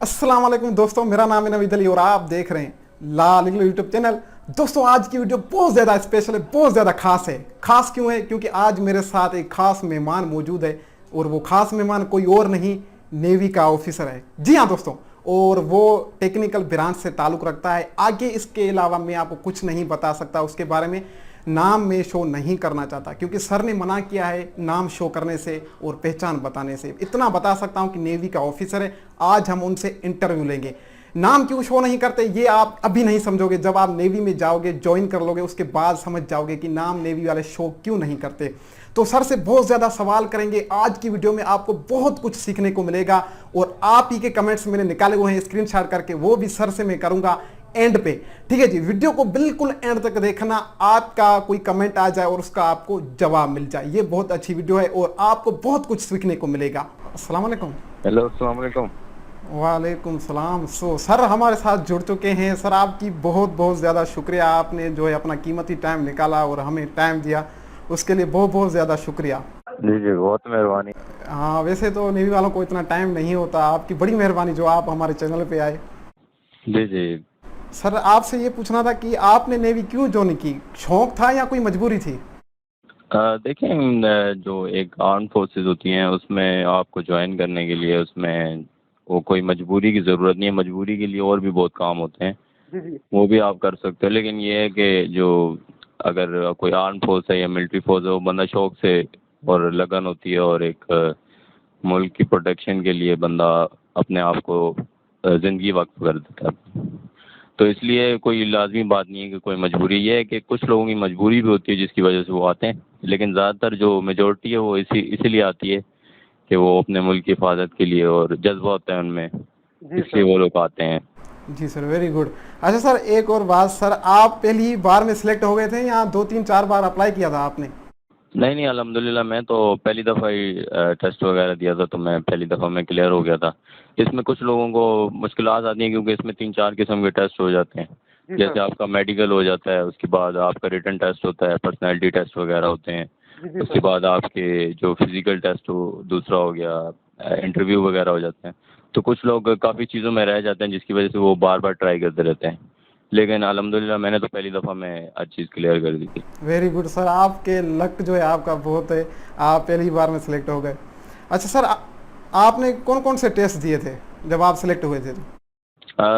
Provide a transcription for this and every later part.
अस्सलाम वालेकुम दोस्तों, मेरा नाम है नवीद अली और आप देख रहे हैं लाल इग्लू यूट्यूब चैनल। दोस्तों आज की वीडियो बहुत ज़्यादा स्पेशल है, बहुत ज़्यादा खास है। खास क्यों है? क्योंकि आज मेरे साथ एक खास मेहमान मौजूद है और वो खास मेहमान कोई और नहीं, नेवी का ऑफिसर है। जी हाँ दोस्तों, और वो टेक्निकल ब्रांच से ताल्लुक़ रखता है। आगे इसके अलावा मैं आपको कुछ नहीं बता सकता उसके बारे में, नाम में शो नहीं करना चाहता क्योंकि सर ने मना किया है नाम शो करने से और पहचान बताने से। इतना बता सकता हूं कि नेवी का ऑफिसर है। आज हम उनसे इंटरव्यू लेंगे। नाम क्यों शो नहीं करते ये आप अभी नहीं समझोगे, जब आप नेवी में जाओगे, ज्वाइन कर लोगे, उसके बाद समझ जाओगे कि नाम नेवी वाले शो क्यों नहीं करते। तो सर से बहुत ज़्यादा सवाल करेंगे आज की वीडियो में, आपको बहुत कुछ सीखने को मिलेगा। और आप ही के कमेंट्स मैंने निकाले हुए हैं स्क्रीनशॉट करके, वो भी सर से मैं करूंगा एंड पे। ठीक है जी, वीडियो को बिल्कुल एंड तक देखना। आपका कोई कमेंट आ जाए और उसका आपको जवाब मिल जाए। ये बहुत अच्छी वीडियो है और आपको बहुत कुछ सीखने को मिलेगा। अस्सलाम वालेकुम। हेलो, अस्सलाम वालेकुम। वालेकुम सलाम। सर हमारे साथ जुड़ चुके हैं। सर आपकी बहुत बहुत ज़्यादा शुक्रिया, आपने जो है अपना कीमती टाइम निकाला और हमें टाइम दिया, उसके लिए बहुत बहुत ज़्यादा शुक्रिया। जी जी, बहुत मेहरबानी। हाँ, वैसे तो नेवी वालों को इतना टाइम नहीं होता, आपकी बड़ी मेहरबानी जो आप हमारे चैनल पे आए। जी जी। सर आपसे ये पूछना था कि आपने नेवी क्यों ज्वाइन की? शौक था या कोई मजबूरी थी? देखिए, जो एक आर्म फोर्सेस होती हैं उसमें आपको ज्वाइन करने के लिए उसमें वो कोई मजबूरी की ज़रूरत नहीं है। मजबूरी के लिए और भी बहुत काम होते हैं, जी जी। वो भी आप कर सकते हो। लेकिन ये है कि जो अगर कोई आर्म फोर्स है या मिलिट्री फोर्स है, वो बंदा शौक से और लगन होती है और एक मुल्क की प्रोटेक्शन के लिए बंदा अपने आप को ज़िंदगी वक्फ कर देता है। तो इसलिए कोई लाज़मी बात नहीं है कि कोई मजबूरी। ये है कि कुछ लोगों की मजबूरी भी होती है जिसकी वजह से वो आते हैं, लेकिन ज़्यादातर जो मेजॉरिटी है वो इसीलिए आती है कि वो अपने मुल्क की हिफाजत के लिए, और जज्बा होता है उनमें, जी इसलिए सर। वो लोग आते हैं। जी सर, वेरी गुड। अच्छा सर, एक और बात सर, आप पहली बार में सिलेक्ट हो गए थे या दो तीन चार बार अप्लाई किया था आपने? नहीं नहीं, अल्हम्दुलिल्लाह, मैं तो पहली दफ़ा ही टेस्ट वगैरह दिया था, तो मैं पहली दफ़ा में क्लियर हो गया था। इसमें कुछ लोगों को मुश्किलात आती हैं क्योंकि इसमें 3-4 किस्म के टेस्ट हो जाते हैं। जी सर। जैसे आपका मेडिकल हो जाता है, उसके बाद आपका रिटन टेस्ट होता है, पर्सनैलिटी टेस्ट वगैरह होते हैं। जी जी उसके सर। बाद आपके जो फिज़िकल टेस्ट हो, दूसरा हो गया इंटरव्यू वगैरह हो जाते हैं। तो कुछ लोग काफ़ी चीज़ों में रह जाते हैं जिसकी वजह से वो बार बार ट्राई करते रहते हैं। लेकिन अल्हम्दुलिल्लाह मैंने तो पहली दफ़ा में हर चीज़ क्लियर कर दी थी। वेरी गुड सर, आपके लक जो है आपका बहुत है, आप पहली बार में सिलेक्ट हो गए। अच्छा सर, आपने कौन कौन से टेस्ट दिए थे जब आप सिलेक्ट हुए थे तो?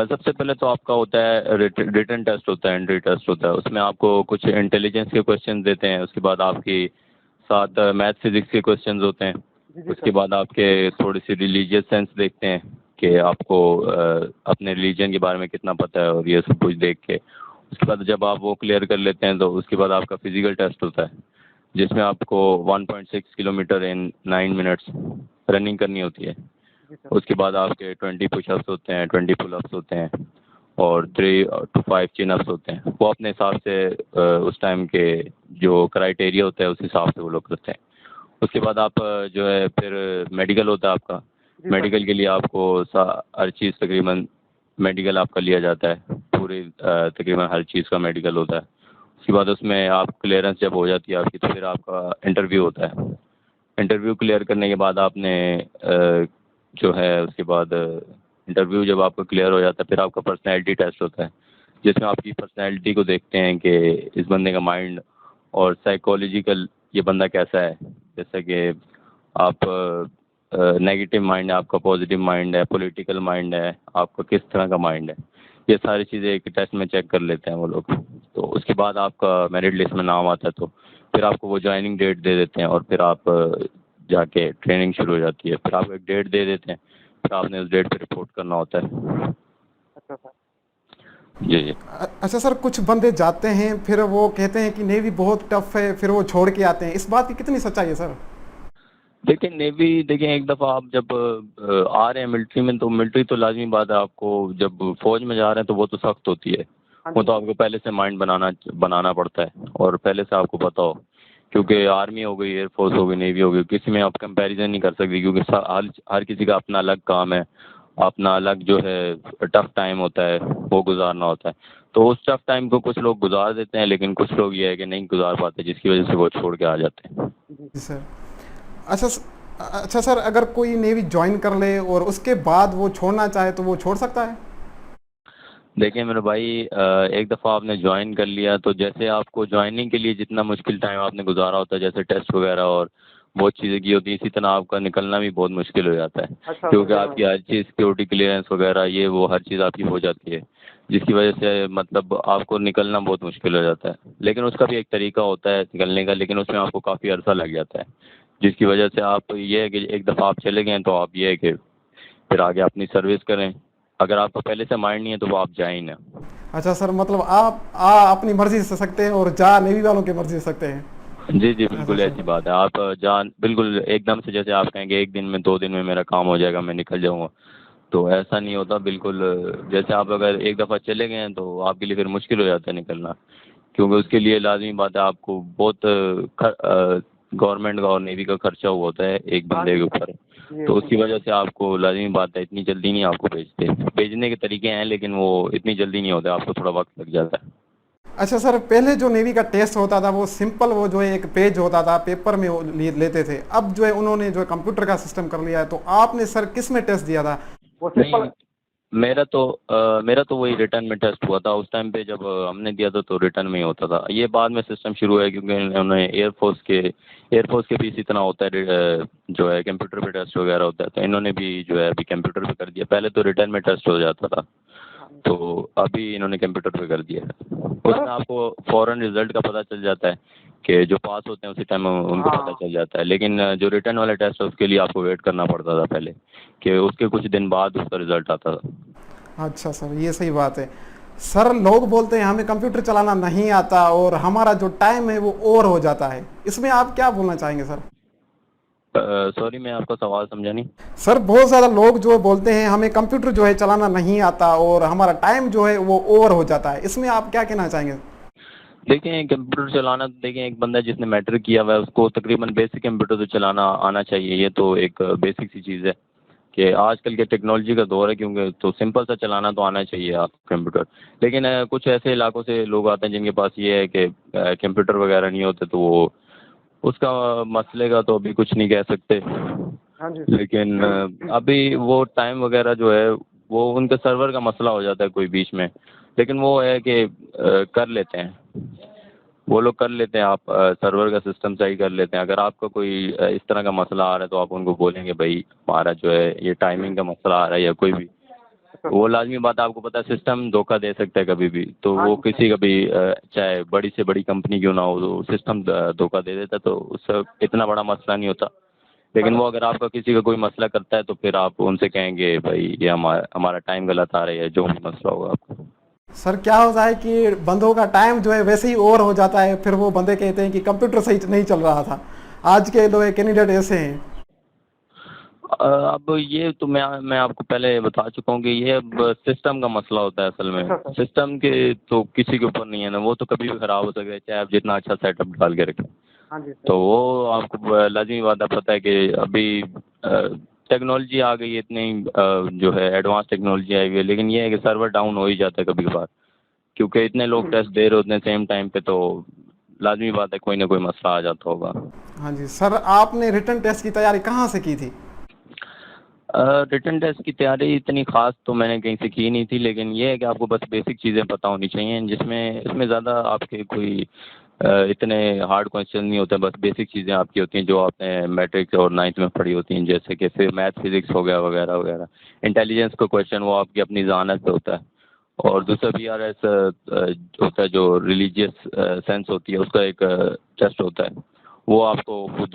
सबसे पहले तो आपका होता है रिटन टेस्ट होता है, एंट्री टेस्ट होता है। उसमें आपको कुछ इंटेलिजेंस के क्वेश्चन देते हैं। उसके बाद आपकी साथ मैथ फिजिक्स के क्वेश्चंस होते हैं। जी जी उसके सर। बाद आपके थोड़ी सी रिलीजियस सेंस देखते हैं कि आपको अपने रिलीजन के बारे में कितना पता है, और ये सब कुछ देख के उसके बाद जब आप वो क्लियर कर लेते हैं तो उसके बाद आपका फिजिकल टेस्ट होता है, जिसमें आपको 1.6 किलोमीटर इन 9 मिनट्स रनिंग करनी होती है। जी सर। उसके बाद आपके 20 पुशअप्स होते हैं, 20 पुलअप्स होते हैं, और 3 to 5 चिनअप्स होते हैं। वो अपने हिसाब से उस टाइम के जो क्राइटेरिया होता है उस हिसाब से वो लोग करते हैं। उसके बाद आप जो है फिर मेडिकल होता है आपका। जी सर। मेडिकल के लिए आपको हर चीज़ तकरीबन मेडिकल आपका लिया जाता है। पूरी तकरीबन हर चीज़ का मेडिकल होता है। उसके बाद उसमें आप क्लियरेंस जब हो जाती है आपकी, तो फिर आपका इंटरव्यू होता है। इंटरव्यू क्लियर करने के बाद आपने जो है उसके बाद इंटरव्यू जब आपका क्लियर हो जाता है, फिर आपका पर्सनैलिटी टेस्ट होता है, जिसमें आपकी पर्सनैलिटी को देखते हैं कि इस बंदे का माइंड और साइकोलॉजिकल ये बंदा कैसा है। जैसे कि आप नेगेटिव माइंड है आपका, पॉजिटिव माइंड है, पॉलिटिकल माइंड है आपका, किस तरह का माइंड है, ये सारी चीज़ें एक टेस्ट में चेक कर लेते हैं वो लोग। तो उसके बाद आपका मेरिट लिस्ट में नाम आता है, तो फिर आपको वो ज्वाइनिंग डेट दे देते हैं, और फिर आप जाके ट्रेनिंग शुरू हो जाती है। फिर आपको एक डेट दे देते हैं, फिर आपने उस डेट पे रिपोर्ट करना होता है। अच्छा सर। जी जी। अच्छा सर, कुछ बंदे जाते हैं फिर वो कहते हैं कि नेवी बहुत टफ है, फिर वो छोड़ के आते हैं, इस बात की कितनी सच्चाई है सर? देखिए नेवी, देखिए एक दफ़ा आप जब आ रहे हैं मिलिट्री में, तो मिलिट्री तो लाजमी बात है, आपको जब फौज में जा रहे हैं तो वो तो सख्त होती है। हाँ वो जी। तो आपको पहले से माइंड बनाना पड़ता है, और पहले से आपको पता हो, क्योंकि आर्मी हो गई, एयरफोर्स हो गई, नेवी हो गई, किसी में आप कंपैरिजन नहीं कर सकते, क्योंकि हर किसी का अपना अलग काम है, अपना अलग जो है टफ टाइम होता है, वो गुजारना होता है। तो उस टफ टाइम को कुछ लोग गुजार देते हैं, लेकिन कुछ लोग ये है कि नहीं गुजार पाते, जिसकी वजह से वो छोड़ के आ जाते हैं। जी सर। अच्छा अच्छा सर, अगर कोई नेवी ज्वाइन कर ले और उसके बाद वो छोड़ना चाहे तो वो छोड़ सकता है? देखिए मेरे भाई, एक दफ़ा आपने ज्वाइन कर लिया तो जैसे आपको ज्वाइनिंग के लिए जितना मुश्किल टाइम आपने गुजारा होता है, जैसे टेस्ट वगैरह और बहुत चीज़ें की होती है, इसी तरह आपका निकलना भी बहुत मुश्किल हो जाता है। अच्छा क्योंकि सर। आपकी हर चीज़ सिक्योरिटी क्लियरेंस वगैरह ये वो हर चीज़ आपकी हो जाती है, जिसकी वजह से मतलब आपको निकलना बहुत मुश्किल हो जाता है। लेकिन उसका भी एक तरीका होता है निकलने का, लेकिन उसमें आपको काफ़ी अरसा लग जाता है, जिसकी वजह से आप ये है कि एक दफ़ा आप चले गए तो आप ये है कि फिर आगे अपनी सर्विस करें। अगर आपका पहले से माइंड नहीं है तो वो आप जाए ही ना। अच्छा सर, मतलब आप अपनी मर्जी से सकते हैं और जा नेवी वालों की मर्जी से सकते हैं। जी जी, अच्छा बिल्कुल सर। ऐसी बात है। आप जान बिल्कुल एकदम से जैसे आप कहेंगे एक दिन में 2 दिन में मेरा काम हो जाएगा मैं निकल जाऊंगा, तो ऐसा नहीं होता बिल्कुल। जैसे आप अगर एक दफ़ा चले गए हैं तो आपके लिए फिर मुश्किल हो जाता है निकलना, क्योंकि उसके लिए लाजमी बात है आपको बहुत गवर्नमेंट का और नेवी का खर्चा हुआ होता है एक बंदे के ऊपर। तो उसकी वजह से आपको लाजमी बात है इतनी जल्दी नहीं आपको भेजते। भेजने के तरीके हैं लेकिन वो इतनी जल्दी नहीं होते, आपको थोड़ा वक्त लग जाता है। अच्छा सर, पहले जो नेवी का टेस्ट होता था वो सिंपल, वो जो है एक पेज होता था, पेपर में वो लेते थे। अब जो है उन्होंने जो है कंप्यूटर का सिस्टम कर लिया है। तो आपने सर किस में टेस्ट दिया था? वो सिंपल। नहीं, मेरा तो वही रिटर्न में टेस्ट हुआ था। उस टाइम पे जब हमने दिया था तो रिटर्न में ही होता था। ये बाद में सिस्टम शुरू है क्योंकि उन्होंने एयरफोर्स के भी इसी तरह होता है, जो है कंप्यूटर पे टेस्ट वगैरह होता है, तो इन्होंने भी जो है अभी कंप्यूटर पे कर दिया। पहले तो रिटर्न में टेस्ट हो जाता था, तो अभी इन्होंने कंप्यूटर पे कर दिया है। उसमें आपको फ़ौरन रिजल्ट का पता चल जाता है कि जो पास होते हैं उसी टाइम उनको पता चल जाता है। लेकिन जो रिटर्न वाला टेस्ट है उसके लिए आपको वेट करना पड़ता था पहले, कि उसके कुछ दिन बाद उसका रिजल्ट आता था। अच्छा सर, ये सही बात है। सर, लोग बोलते हैं हमें कंप्यूटर चलाना नहीं आता और हमारा जो टाइम है वो ओवर हो जाता है। इसमें आप क्या बोलना चाहेंगे सर? सॉरी, मैं आपका सवाल समझा नहीं। सर, बहुत ज़्यादा लोग जो बोलते हैं हमें कंप्यूटर जो है चलाना नहीं आता और हमारा टाइम जो है वो ओवर हो जाता है। इसमें आप क्या कहना चाहेंगे? देखें, कंप्यूटर चलाना तो देखें, एक बंदा जिसने मैट्रिक किया हुआ है उसको तकरीबन बेसिक कंप्यूटर तो चलाना आना चाहिए। ये तो एक बेसिक सी चीज़ है कि आजकल के टेक्नोलॉजी का दौर है, क्योंकि तो सिंपल सा चलाना तो आना चाहिए आपको कंप्यूटर। लेकिन कुछ ऐसे इलाकों से लोग आते हैं जिनके पास ये है कि कंप्यूटर वगैरह नहीं होते, तो वो उसका मसले का तो अभी कुछ नहीं कह सकते। हाँ जी। लेकिन अभी वो टाइम वगैरह जो है वो उनके सर्वर का मसला हो जाता है कोई बीच में। लेकिन वो है कि कर लेते हैं, वो लोग कर लेते हैं। आप सर्वर का सिस्टम सही कर लेते हैं। अगर आपका कोई इस तरह का मसला आ रहा है तो आप उनको बोलेंगे भाई हमारा जो है ये टाइमिंग का मसला आ रहा है या कोई भी, वो लाजमी बात है। आपको पता है सिस्टम धोखा दे सकता है कभी भी, तो वो किसी का भी चाहे बड़ी से बड़ी कंपनी क्यों ना हो, तो सिस्टम धोखा दे देता है, तो उससे इतना बड़ा मसला नहीं होता। लेकिन वो अगर आपका किसी का कोई मसला करता है तो फिर आप उनसे कहेंगे भाई ये हमारा टाइम गलत आ रहा है, जो भी मसला होगा आपको। सर, क्या होता है कि बंदों का टाइम जो है वैसे ही ओवर हो जाता है, फिर वो बंदे कहते हैं कि कंप्यूटर सही नहीं चल रहा था। आज के लोग कैंडिडेट ऐसे हैं। अब ये तो मैं आपको पहले बता चुका हूँ कि ये अब सिस्टम का मसला होता है असल में। सिस्टम के तो किसी के ऊपर नहीं है ना, वो तो कभी भी ख़राब हो सकता है चाहे आप जितना अच्छा सेटअप डाल के रखें। हाँ जी तो वो आपको लाजमी बात है, पता है कि अभी टेक्नोलॉजी आ गई है इतनी, जो है एडवांस टेक्नोलॉजी आई हुई है, लेकिन ये है कि सर्वर डाउन हो ही जाता है कभी कभार, क्योंकि इतने लोग टेस्ट दे रहे होते हैं सेम टाइम पे, तो लाजमी बात है कोई ना कोई मसला आ जाता होगा। हाँ जी सर, आपने रिटर्न टेस्ट की तैयारी कहाँ से की थी? रिटर्न टेस्ट की तैयारी इतनी खास तो मैंने कहीं से की नहीं थी, लेकिन ये है कि आपको बस बेसिक चीज़ें पता होनी चाहिए, जिसमें इसमें ज़्यादा आपके कोई इतने हार्ड क्वेश्चन नहीं होते। बस बेसिक चीज़ें आपकी होती हैं जो आपने मैट्रिक और नाइन्थ में पढ़ी होती हैं, जैसे कि फिर मैथ फिजिक्स हो गया वगैरह वगैरह। इंटेलिजेंस का क्वेश्चन वो आपकी अपनी ज़हानत पे होता है। और दूसरा PRS होता है जो रिलीजियस सेंस होती है, उसका एक टेस्ट होता है। वो आपको खुद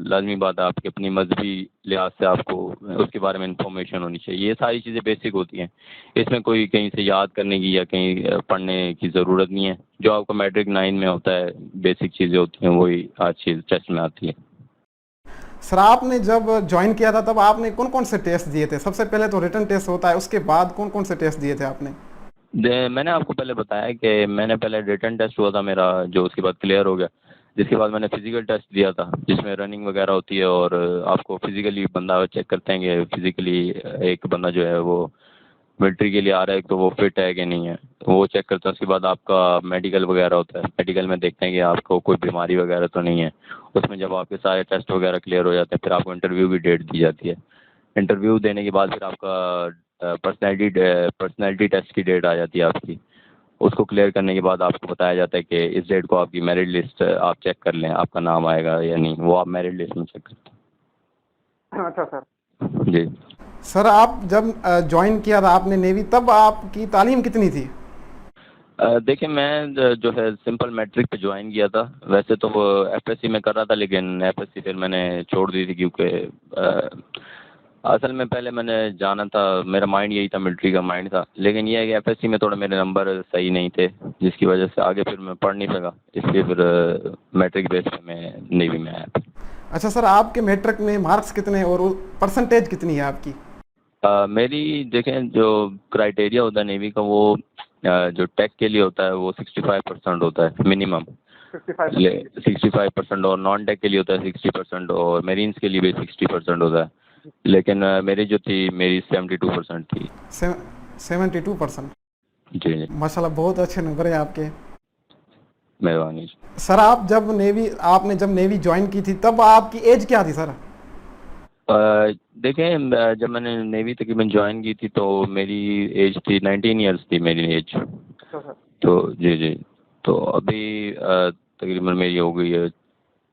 लाजमी बात है आपकी अपनी मजहबी लिहाज से आपको उसके बारे में इंफॉर्मेशन होनी चाहिए। ये सारी चीज़ें बेसिक होती हैं, इसमें कोई कहीं से याद करने की या कहीं पढ़ने की ज़रूरत नहीं है। जो आपको मैट्रिक 9 में होता है बेसिक चीज़ें होती हैं वही आज चीज़ टेस्ट में आती है। सर, आपने जब ज्वाइन किया था तब आपने कौन कौन से टेस्ट दिए थे? सबसे पहले तो रिटर्न टेस्ट होता है, उसके बाद कौन कौन से टेस्ट दिए थे आपने? मैंने आपको पहले बताया कि मैंने पहले रिटन टेस्ट हुआ था मेरा, जो उसके बाद क्लियर हो गया। जिसके बाद मैंने फिजिकल टेस्ट दिया था जिसमें रनिंग वगैरह होती है और आपको फिजिकली बंदा चेक करते हैं कि फिजिकली एक बंदा जो है वो मिलिट्री के लिए आ रहा है तो वो फिट है कि नहीं है, वो चेक करते हैं। उसके बाद आपका मेडिकल वगैरह होता है, मेडिकल में देखते हैं कि आपको कोई बीमारी वगैरह तो नहीं है। उसमें जब आपके सारे टेस्ट वगैरह क्लियर हो जाते हैं फिर आपको इंटरव्यू की डेट दी जाती है। इंटरव्यू देने के बाद फिर आपका पर्सनैलिटी टेस्ट की डेट आ जाती है आपकी। उसको क्लियर करने के बाद आपको बताया जाता है कि इस डेट को आपकी मेरिट लिस्ट आप चेक कर लें, आपका नाम आएगा या नहीं, वो आप मेरिट लिस्ट में चेक करते अच्छा सर। हैं। जी सर आप जब ज्वाइन किया था आपने नेवी, तब आपकी तालीम कितनी थी? देखिए मैं जो है सिंपल मैट्रिक पे ज्वाइन किया था। वैसे तो वो एफएससी में कर रहा था, लेकिन एफएससी फिर मैंने छोड़ दी थी क्योंकि असल में पहले मैंने जाना था, मेरा माइंड यही था, मिलिट्री का माइंड था। लेकिन ये है कि एफएससी में थोड़ा मेरे नंबर सही नहीं थे, जिसकी वजह से आगे फिर मैं पढ़ नहीं सका। इसलिए फिर मैट्रिक बेस पे मैं नेवी में आया। अच्छा सर, आपके मैट्रिक में मार्क्स कितने और परसेंटेज कितनी है आपकी? मेरी देखें जो क्राइटेरिया होता है नेवी का, वो जो टेक के लिए होता है वो 65% होता है मिनिमम। 65% और नॉन टेक के लिए होता है 60% और मेरीन्स के लिए भी 60% होता है। लेकिन मेरी जो थी मेरी 72% थी। 72%? जी जी, माशाल्लाह, बहुत अच्छे नंबर हैं आपके। मेहरबानी। सर आपने जब नेवी ज्वाइन की थी तब आपकी एज क्या थी सर? देखें जब मैंने नेवी तकरीबन ज्वाइन की थी तो मेरी एज थी 19 ईयर्स थी मेरी एज। तो जी जी, तो अभी तकरीबन मेरी हो गई है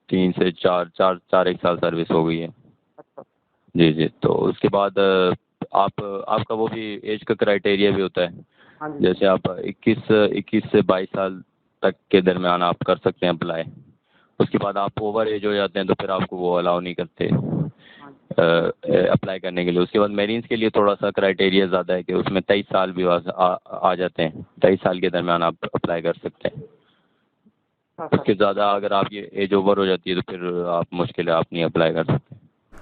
3 से 4 एक साल सर्विस हो गई है। जी जी, तो उसके बाद आपका वो भी एज का क्राइटेरिया भी होता है। जैसे आप 21 से 22 साल तक के दरमियान आप कर सकते हैं अप्लाई। उसके बाद आप ओवर एज हो जाते हैं तो फिर आपको वो अलाउ नहीं करते अप्लाई करने के लिए। उसके बाद मेरीन्स के लिए थोड़ा सा क्राइटेरिया ज़्यादा है कि उसमें 23 साल भी आ जाते हैं। 23 साल के दरमियान आप अप्लाई कर सकते हैं। उसके ज़्यादा अगर आपकी एज ओवर हो जाती है तो फिर आप मुश्किल है, आप नहीं अप्लाई कर सकते।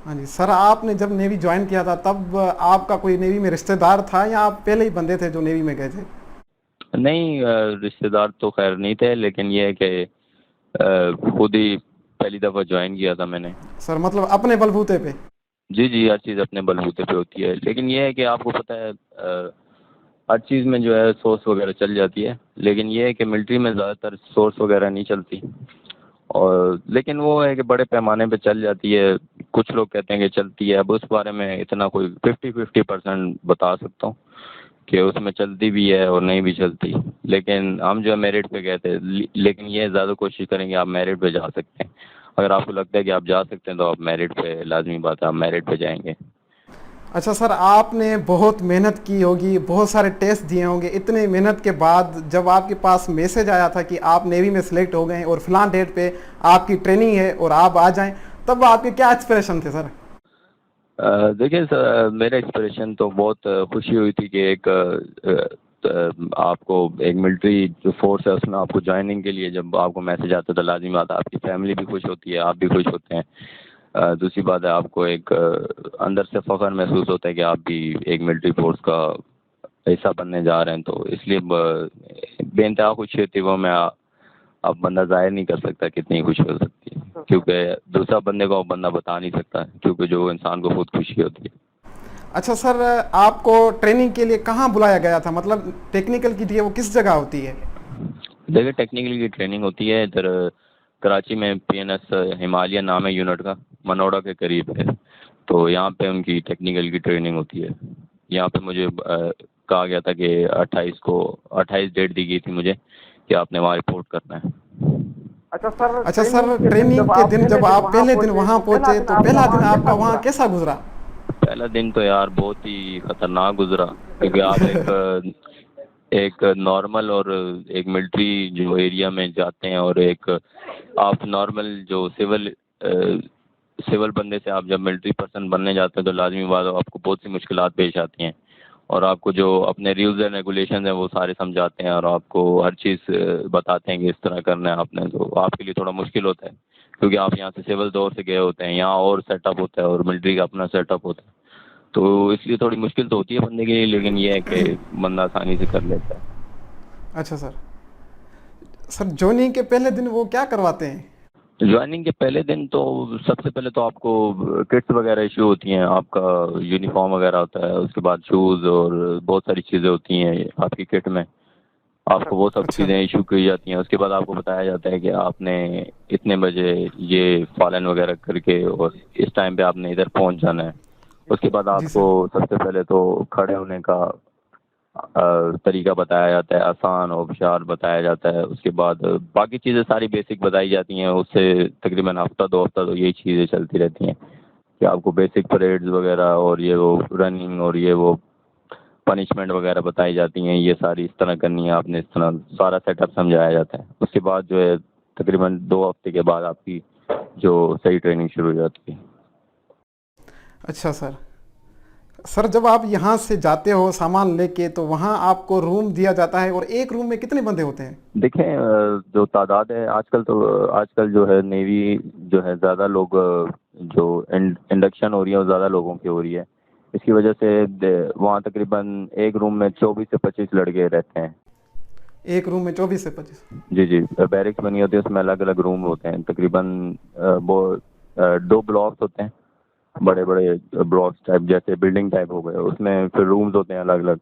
हाँ जी सर, आपने जब नेवी ज्वाइन किया था तब आपका कोई नेवी में रिश्तेदार था या आप पहले ही बंदे थे जो नेवी में गए थे? नहीं, रिश्तेदार तो खैर नहीं थे, लेकिन ये है कि खुद ही पहली दफ़ा ज्वाइन किया था मैंने। सर मतलब अपने बलबूते पे? जी जी, हर चीज़ अपने बलबूते पे होती है। लेकिन ये है कि आपको पता है हर चीज़ में जो है सोर्स वगैरह चल जाती है, लेकिन ये है कि मिलिट्री में ज़्यादातर सोर्स वगैरह नहीं चलती। और लेकिन वो है कि बड़े पैमाने पे चल जाती है। कुछ लोग कहते हैं कि चलती है, अब उस बारे में इतना कोई 50-50% बता सकता हूँ कि उसमें चलती भी है और नहीं भी चलती। लेकिन हम जो है मेरिट पे गए थे, लेकिन ये ज़्यादा कोशिश करेंगे आप मेरिट पे जा सकते हैं। अगर आपको लगता है कि आप जा सकते हैं तो आप मेरिट पे, लाजमी बात है, आप मेरिट पे जाएंगे। अच्छा सर, आपने बहुत मेहनत की होगी, बहुत सारे टेस्ट दिए होंगे। इतने मेहनत के बाद जब आपके पास मैसेज आया था कि आप नेवी में सिलेक्ट हो गए हैं और फिलहाल डेट पे आपकी ट्रेनिंग है और आप आ जाएं, तब आपके क्या एक्सप्रेशन थे सर? देखिए सर, मेरा एक्सप्रेशन तो बहुत खुशी हुई थी कि एक आपको एक मिलिट्री जो फोर्स है उसमें आपको ज्वाइनिंग के लिए जब आपको मैसेज आता है तो लाजिमी बात है आपकी फैमिली भी खुश होती है, आप भी खुश होते हैं। दूसरी बात है आपको एक अंदर से फ़ख्र महसूस होता है कि आप भी एक मिलिट्री फोर्स का हिस्सा बनने जा रहे हैं। तो इसलिए बेइंतहा खुशी होती है, वो मैं अब बंदा जाहिर नहीं कर सकता कितनी खुशी हो सकती है, क्योंकि दूसरा बंदे को बंदा बता नहीं सकता, क्योंकि जो इंसान को खुद खुशी होती है। अच्छा सर, आपको ट्रेनिंग के लिए कहाँ बुलाया गया था? मतलब टेक्निकल की थी वो किस जगह होती है? देखिए टेक्निकल की ट्रेनिंग होती है इधर कराची में, पीएनएस हिमालय नाम है यूनिट का, मनोड़ा के करीब है। तो यहाँ पे उनकी टेक्निकल की ट्रेनिंग होती है। यहाँ पे मुझे कहा गया था कि 28 डेट दी गई थी मुझे कि आपने वहाँ रिपोर्ट करना है। अच्छा सर, ट्रेनिंग के दिन जब आप पहले दिन वहाँ पहुँचे तो पहला दिन आपका वहाँ कैसा गुजरा? पहला दिन तो यार बहुत ही खतरनाक गुजरा, क्योंकि आप एक नॉर्मल और एक मिलिट्री जो एरिया में जाते हैं और एक आप नॉर्मल जो सिविल बंदे से आप जब मिलिट्री पर्सन बनने जाते हैं तो लाजमी बात है आपको बहुत सी मुश्किलात पेश आती हैं। और आपको जो अपने रूल्स एंड रेगुलेशन हैं वो सारे समझाते हैं और आपको हर चीज़ बताते हैं कि इस तरह करना है आपने। तो आपके लिए थोड़ा मुश्किल होता है, क्योंकि आप यहाँ से सिविल दौर से गए होते हैं, यहाँ और सेटअप होता है और मिलिट्री का अपना सेटअप होता है। तो इसलिए थोड़ी मुश्किल तो होती है बंदे के लिए, लेकिन ये है कि बंदा आसानी से कर लेता है। अच्छा सर, सर ज्वाइनिंग के पहले दिन वो क्या करवाते हैं? ज्वाइनिंग के पहले दिन तो सबसे पहले तो आपको किट्स वगैरह इशू होती हैं, आपका यूनिफॉर्म वगैरह होता है, उसके बाद शूज़ और बहुत सारी चीज़ें होती हैं आपकी किट में, आपको वो सब अच्छा। चीज़ें इशू की जाती हैं। उसके बाद आपको बताया जाता है कि आपने इतने बजे ये फॉलन वगैरह करके और इस टाइम पे आपने इधर पहुंच जाना है। उसके बाद जी आपको सर। सबसे पहले तो खड़े होने का तरीका बताया जाता है, आसान और होशियार बताया जाता है। उसके बाद बाकी चीज़ें सारी बेसिक बताई जाती हैं। उससे तकरीबन हफ्ता 2 हफ्ता तो यही चीज़ें चलती रहती हैं कि आपको बेसिक परेड्स वगैरह और ये वो रनिंग और ये वो पनिशमेंट वगैरह बताई जाती हैं, ये सारी इस तरह करनी है आपने, इस तरह सारा सेटअप समझाया जाता है। उसके बाद जो है तकरीबन 2 हफ्ते के बाद आपकी जो सही ट्रेनिंग शुरू हो जाती है। अच्छा सर। सर जब आप यहाँ से जाते हो सामान लेके तो वहाँ आपको रूम दिया जाता है, और एक रूम में कितने बंदे होते हैं? देखें जो तादाद है आजकल, तो आजकल जो है नेवी जो है ज़्यादा लोग जो इंडक्शन हो रही है वो ज़्यादा लोगों की हो रही है। इसकी वजह से वहाँ तकरीबन एक रूम में 24 से 25 लड़के रहते हैं। एक रूम में 24 से 25? जी जी, बैरिक्स बनी होती है, उसमें अलग अलग रूम होते हैं तकरीबन वो 2 ब्लॉक्स होते हैं, बड़े बड़े ब्लॉक्स टाइप, जैसे बिल्डिंग टाइप हो गए, उसमें फिर रूम्स होते हैं अलग अलग।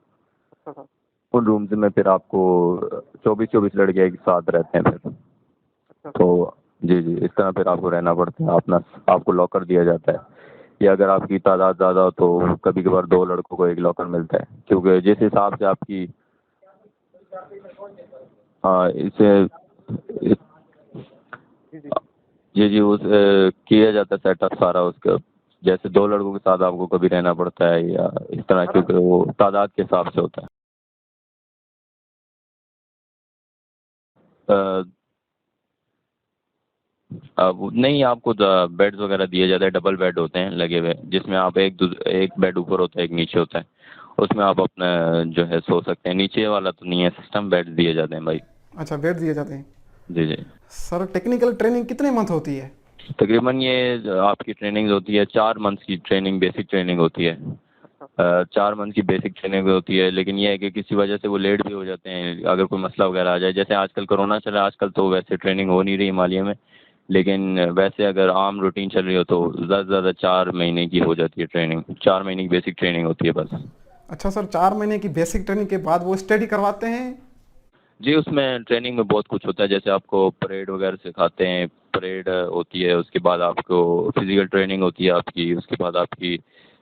उन रूम्स में फिर आपको 24 24 लड़के एक साथ रहते हैं फिर। तो जी जी, इस तरह फिर आपको रहना पड़ता है। अपना आपको लॉकर दिया जाता है, या अगर आपकी तादाद ज़्यादा हो तो कभी कभार 2 लड़कों को एक लॉकर मिलता है, क्योंकि जिस हिसाब से आपकी हाँ इसे इस, जी जी, उस किया जाता है सेटअप सारा उसका। जैसे 2 लड़कों के साथ आपको कभी रहना पड़ता है या इस तरह, क्योंकि वो तादाद के हिसाब से होता है। अब नहीं, आपको बेड्स वगैरह दिए जाते हैं, डबल बेड होते हैं लगे हुए, जिसमें आप एक बेड ऊपर होता है एक नीचे होता है, उसमें आप अपना जो है सो सकते हैं। नीचे वाला तो नहीं है सिस्टम, बेड दिए जाते हैं भाई। अच्छा, बेड दिए जाते हैं। जी जी। सर टेक्निकल ट्रेनिंग कितने मंथ होती है? तकरीबन ये आपकी ट्रेनिंग होती है 4 मंथ की ट्रेनिंग, बेसिक ट्रेनिंग होती है। 4 मंथ की बेसिक ट्रेनिंग होती है, लेकिन ये है कि किसी वजह से वो लेट भी हो जाते हैं, अगर कोई मसला वगैरह आ जाए। जैसे आजकल कोरोना चला है, आजकल तो वैसे ट्रेनिंग हो नहीं रही हिमालय में, लेकिन वैसे अगर आम रूटीन चल रही हो तो ज़्यादा से ज़्यादा 4 महीने की हो जाती है ट्रेनिंग। 4 महीने की बेसिक ट्रेनिंग होती है बस। अच्छा सर, 4 महीने की बेसिक ट्रेनिंग के बाद वो स्टडी करवाते हैं? जी, उसमें ट्रेनिंग में बहुत कुछ होता है, जैसे आपको परेड वगैरह सिखाते हैं, परेड होती है। उसके बाद आपको फिजिकल ट्रेनिंग होती है आपकी। उसके बाद आपकी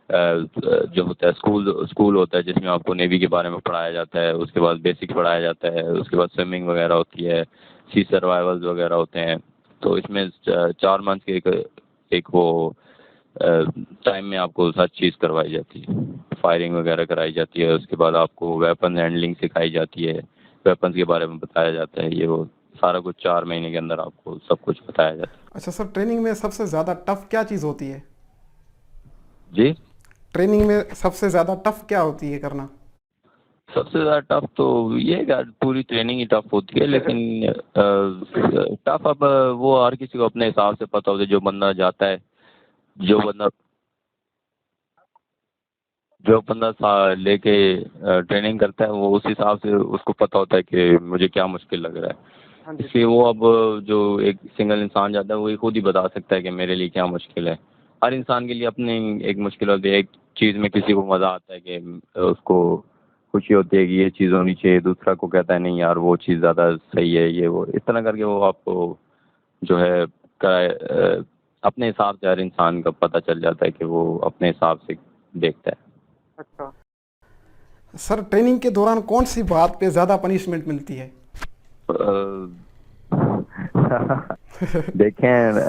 जो होता है स्कूल होता है, जिसमें आपको नेवी के बारे में पढ़ाया जाता है। उसके बाद बेसिक पढ़ाया जाता है। उसके बाद स्विमिंग वगैरह होती है, सी सर्वाइवल्स वगैरह होते हैं। तो इसमें 4 मंथ के एक वो टाइम में आपको हर चीज़ करवाई जाती है, फायरिंग वगैरह कराई जाती है। उसके बाद आपको वेपन हैंडलिंग सिखाई जाती है, वेपन्स के बारे में बताया जाता है, ये वो सारा कुछ 4 महीने के अंदर आपको सब कुछ बताया जाता है। अच्छा सर, ट्रेनिंग में सबसे ज़्यादा टफ क्या चीज़ होती है? जी, ट्रेनिंग में सबसे ज़्यादा टफ क्या होती है करना? सबसे ज़्यादा टफ तो ये है कि पूरी ट्रेनिंग ही टफ होती है, लेकिन टफ अब वो हर किसी को अपने हिसाब से पता होता है। जो बंदा लेके ट्रेनिंग करता है, वो उस हिसाब से उसको पता होता है कि मुझे क्या मुश्किल लग रहा है। इसलिए वो अब जो एक सिंगल इंसान जाता है वो खुद ही बता सकता है कि मेरे लिए क्या मुश्किल है। हर इंसान के लिए अपनी एक मुश्किल होती है। एक चीज़ में किसी को मज़ा आता है कि उसको खुशी होती है कि ये चीज़ होनी चाहिए, दूसरा को कहता है नहीं यार वो चीज़ ज़्यादा सही है, ये वो इस तरह करके वो आपको जो है अपने हिसाब से हर इंसान का पता चल जाता है कि वो अपने हिसाब से देखता है। सर ट्रेनिंग के दौरान कौन सी बात पे ज़्यादा पनिशमेंट मिलती है? देखें,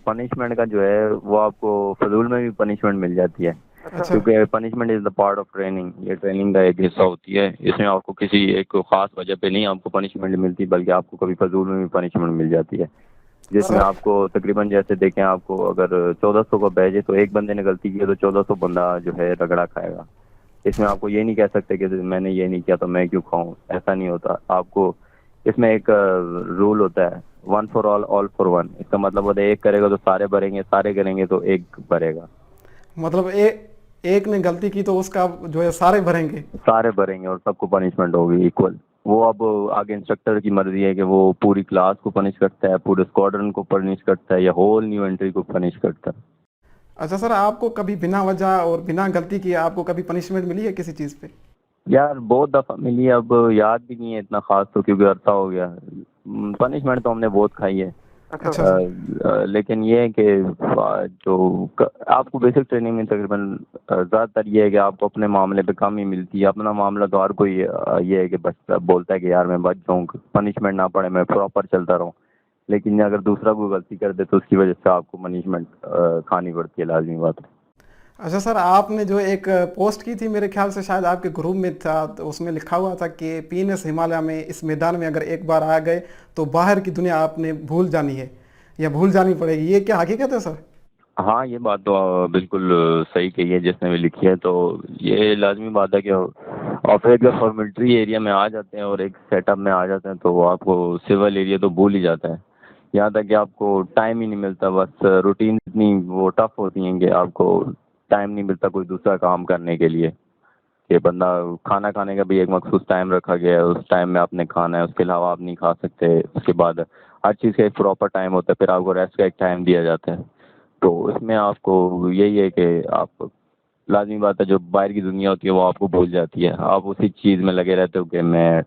पनिशमेंट का जो है वो आपको फजूल में भी पनिशमेंट मिल जाती है, अच्छा। क्योंकि punishment is the part of training. ये ट्रेनिंग का एक हिस्सा होती है। इसमें आपको किसी एक ख़ास वजह पे नहीं आपको पनिशमेंट मिलती, बल्कि आपको कभी फजूल में भी पनिशमेंट मिल जाती है, जिसमें सर आपको तकरीबन जैसे देखें, आपको अगर 1400 का बैच है तो एक बंदे ने गलती की है तो 1400 बंदा जो है रगड़ा खाएगा। इसमें आपको ये नहीं कह सकते कि मैंने ये नहीं किया तो मैं क्यों खाऊं, ऐसा नहीं होता। आपको इसमें एक रूल होता है, 1 for all, all for one. इसका मतलब होता है एक करेगा तो सारे भरेंगे, सारे करेंगे तो एक भरेगा। मतलब एक ने गलती की तो उसका जो है सारे भरेंगे? सारे भरेंगे और सबको पनिशमेंट होगी इक्वल। वो अब आगे इंस्ट्रक्टर की मर्जी है कि वो पूरी क्लास को पनिश करता है, पूरे स्क्वाड्रन को पनिश करता है, या होल न्यू एंट्री को पनिश करता है। अच्छा सर, आपको कभी बिना वजह और बिना गलती किए आपको कभी पनिशमेंट मिली है किसी चीज़ पे? यार बहुत दफ़ा मिली है, अब याद भी नहीं है इतना खास तो, क्योंकि अरसा हो गया। पनिशमेंट तो हमने बहुत खाई है। अच्छा सर। लेकिन ये है कि आपको बेसिक ट्रेनिंग में तकरीबन ज़्यादातर ये है कि आपको अपने मामले पे कम ही मिलती है। अपना मामला तो हर कोई ये है कि बस बोलता है कि यार मैं बच जाऊँ, पनिशमेंट ना पड़े, मैं प्रॉपर चलता रहूँ। लेकिन अगर दूसरा कोई गलती कर दे तो उसकी वजह से आपको पनिशमेंट खानी पड़ती है, लाजमी बात है। अच्छा सर, आपने जो एक पोस्ट की थी, मेरे ख्याल से शायद आपके ग्रुप में था, तो उसमें लिखा हुआ था कि पीएनएस हिमालय में इस मैदान में अगर एक बार आ गए तो बाहर की दुनिया आपने भूल जानी है या भूल जानी पड़ेगी। ये क्या हकीकत है सर? हाँ, ये बात तो बिल्कुल सही कही है जिसने भी लिखी है। तो ये लाजमी बात है कि आप एक दफ़ा मिलिट्री एरिया में आ जाते हैं और एक सेटअप में आ जाते हैं तो आपको सिविल एरिया तो भूल ही जाता है। यहाँ तक कि आपको टाइम ही नहीं मिलता, बस रूटीन इतनी वो टफ होती हैं कि आपको टाइम नहीं मिलता कोई दूसरा काम करने के लिए। कि बंदा खाना खाने का भी एक मखसूस टाइम रखा गया है, उस टाइम में आपने खाना है, उसके अलावा आप नहीं खा सकते। उसके बाद हर चीज़ का एक प्रॉपर टाइम होता है, फिर आपको रेस्ट का एक टाइम दिया जाता है। तो इसमें आपको यही है कि आप, लाज़मी बात है, जो बाहर की दुनिया होती है वो आपको भूल जाती है। आप उसी चीज़ में लगे रहते हो कि मैं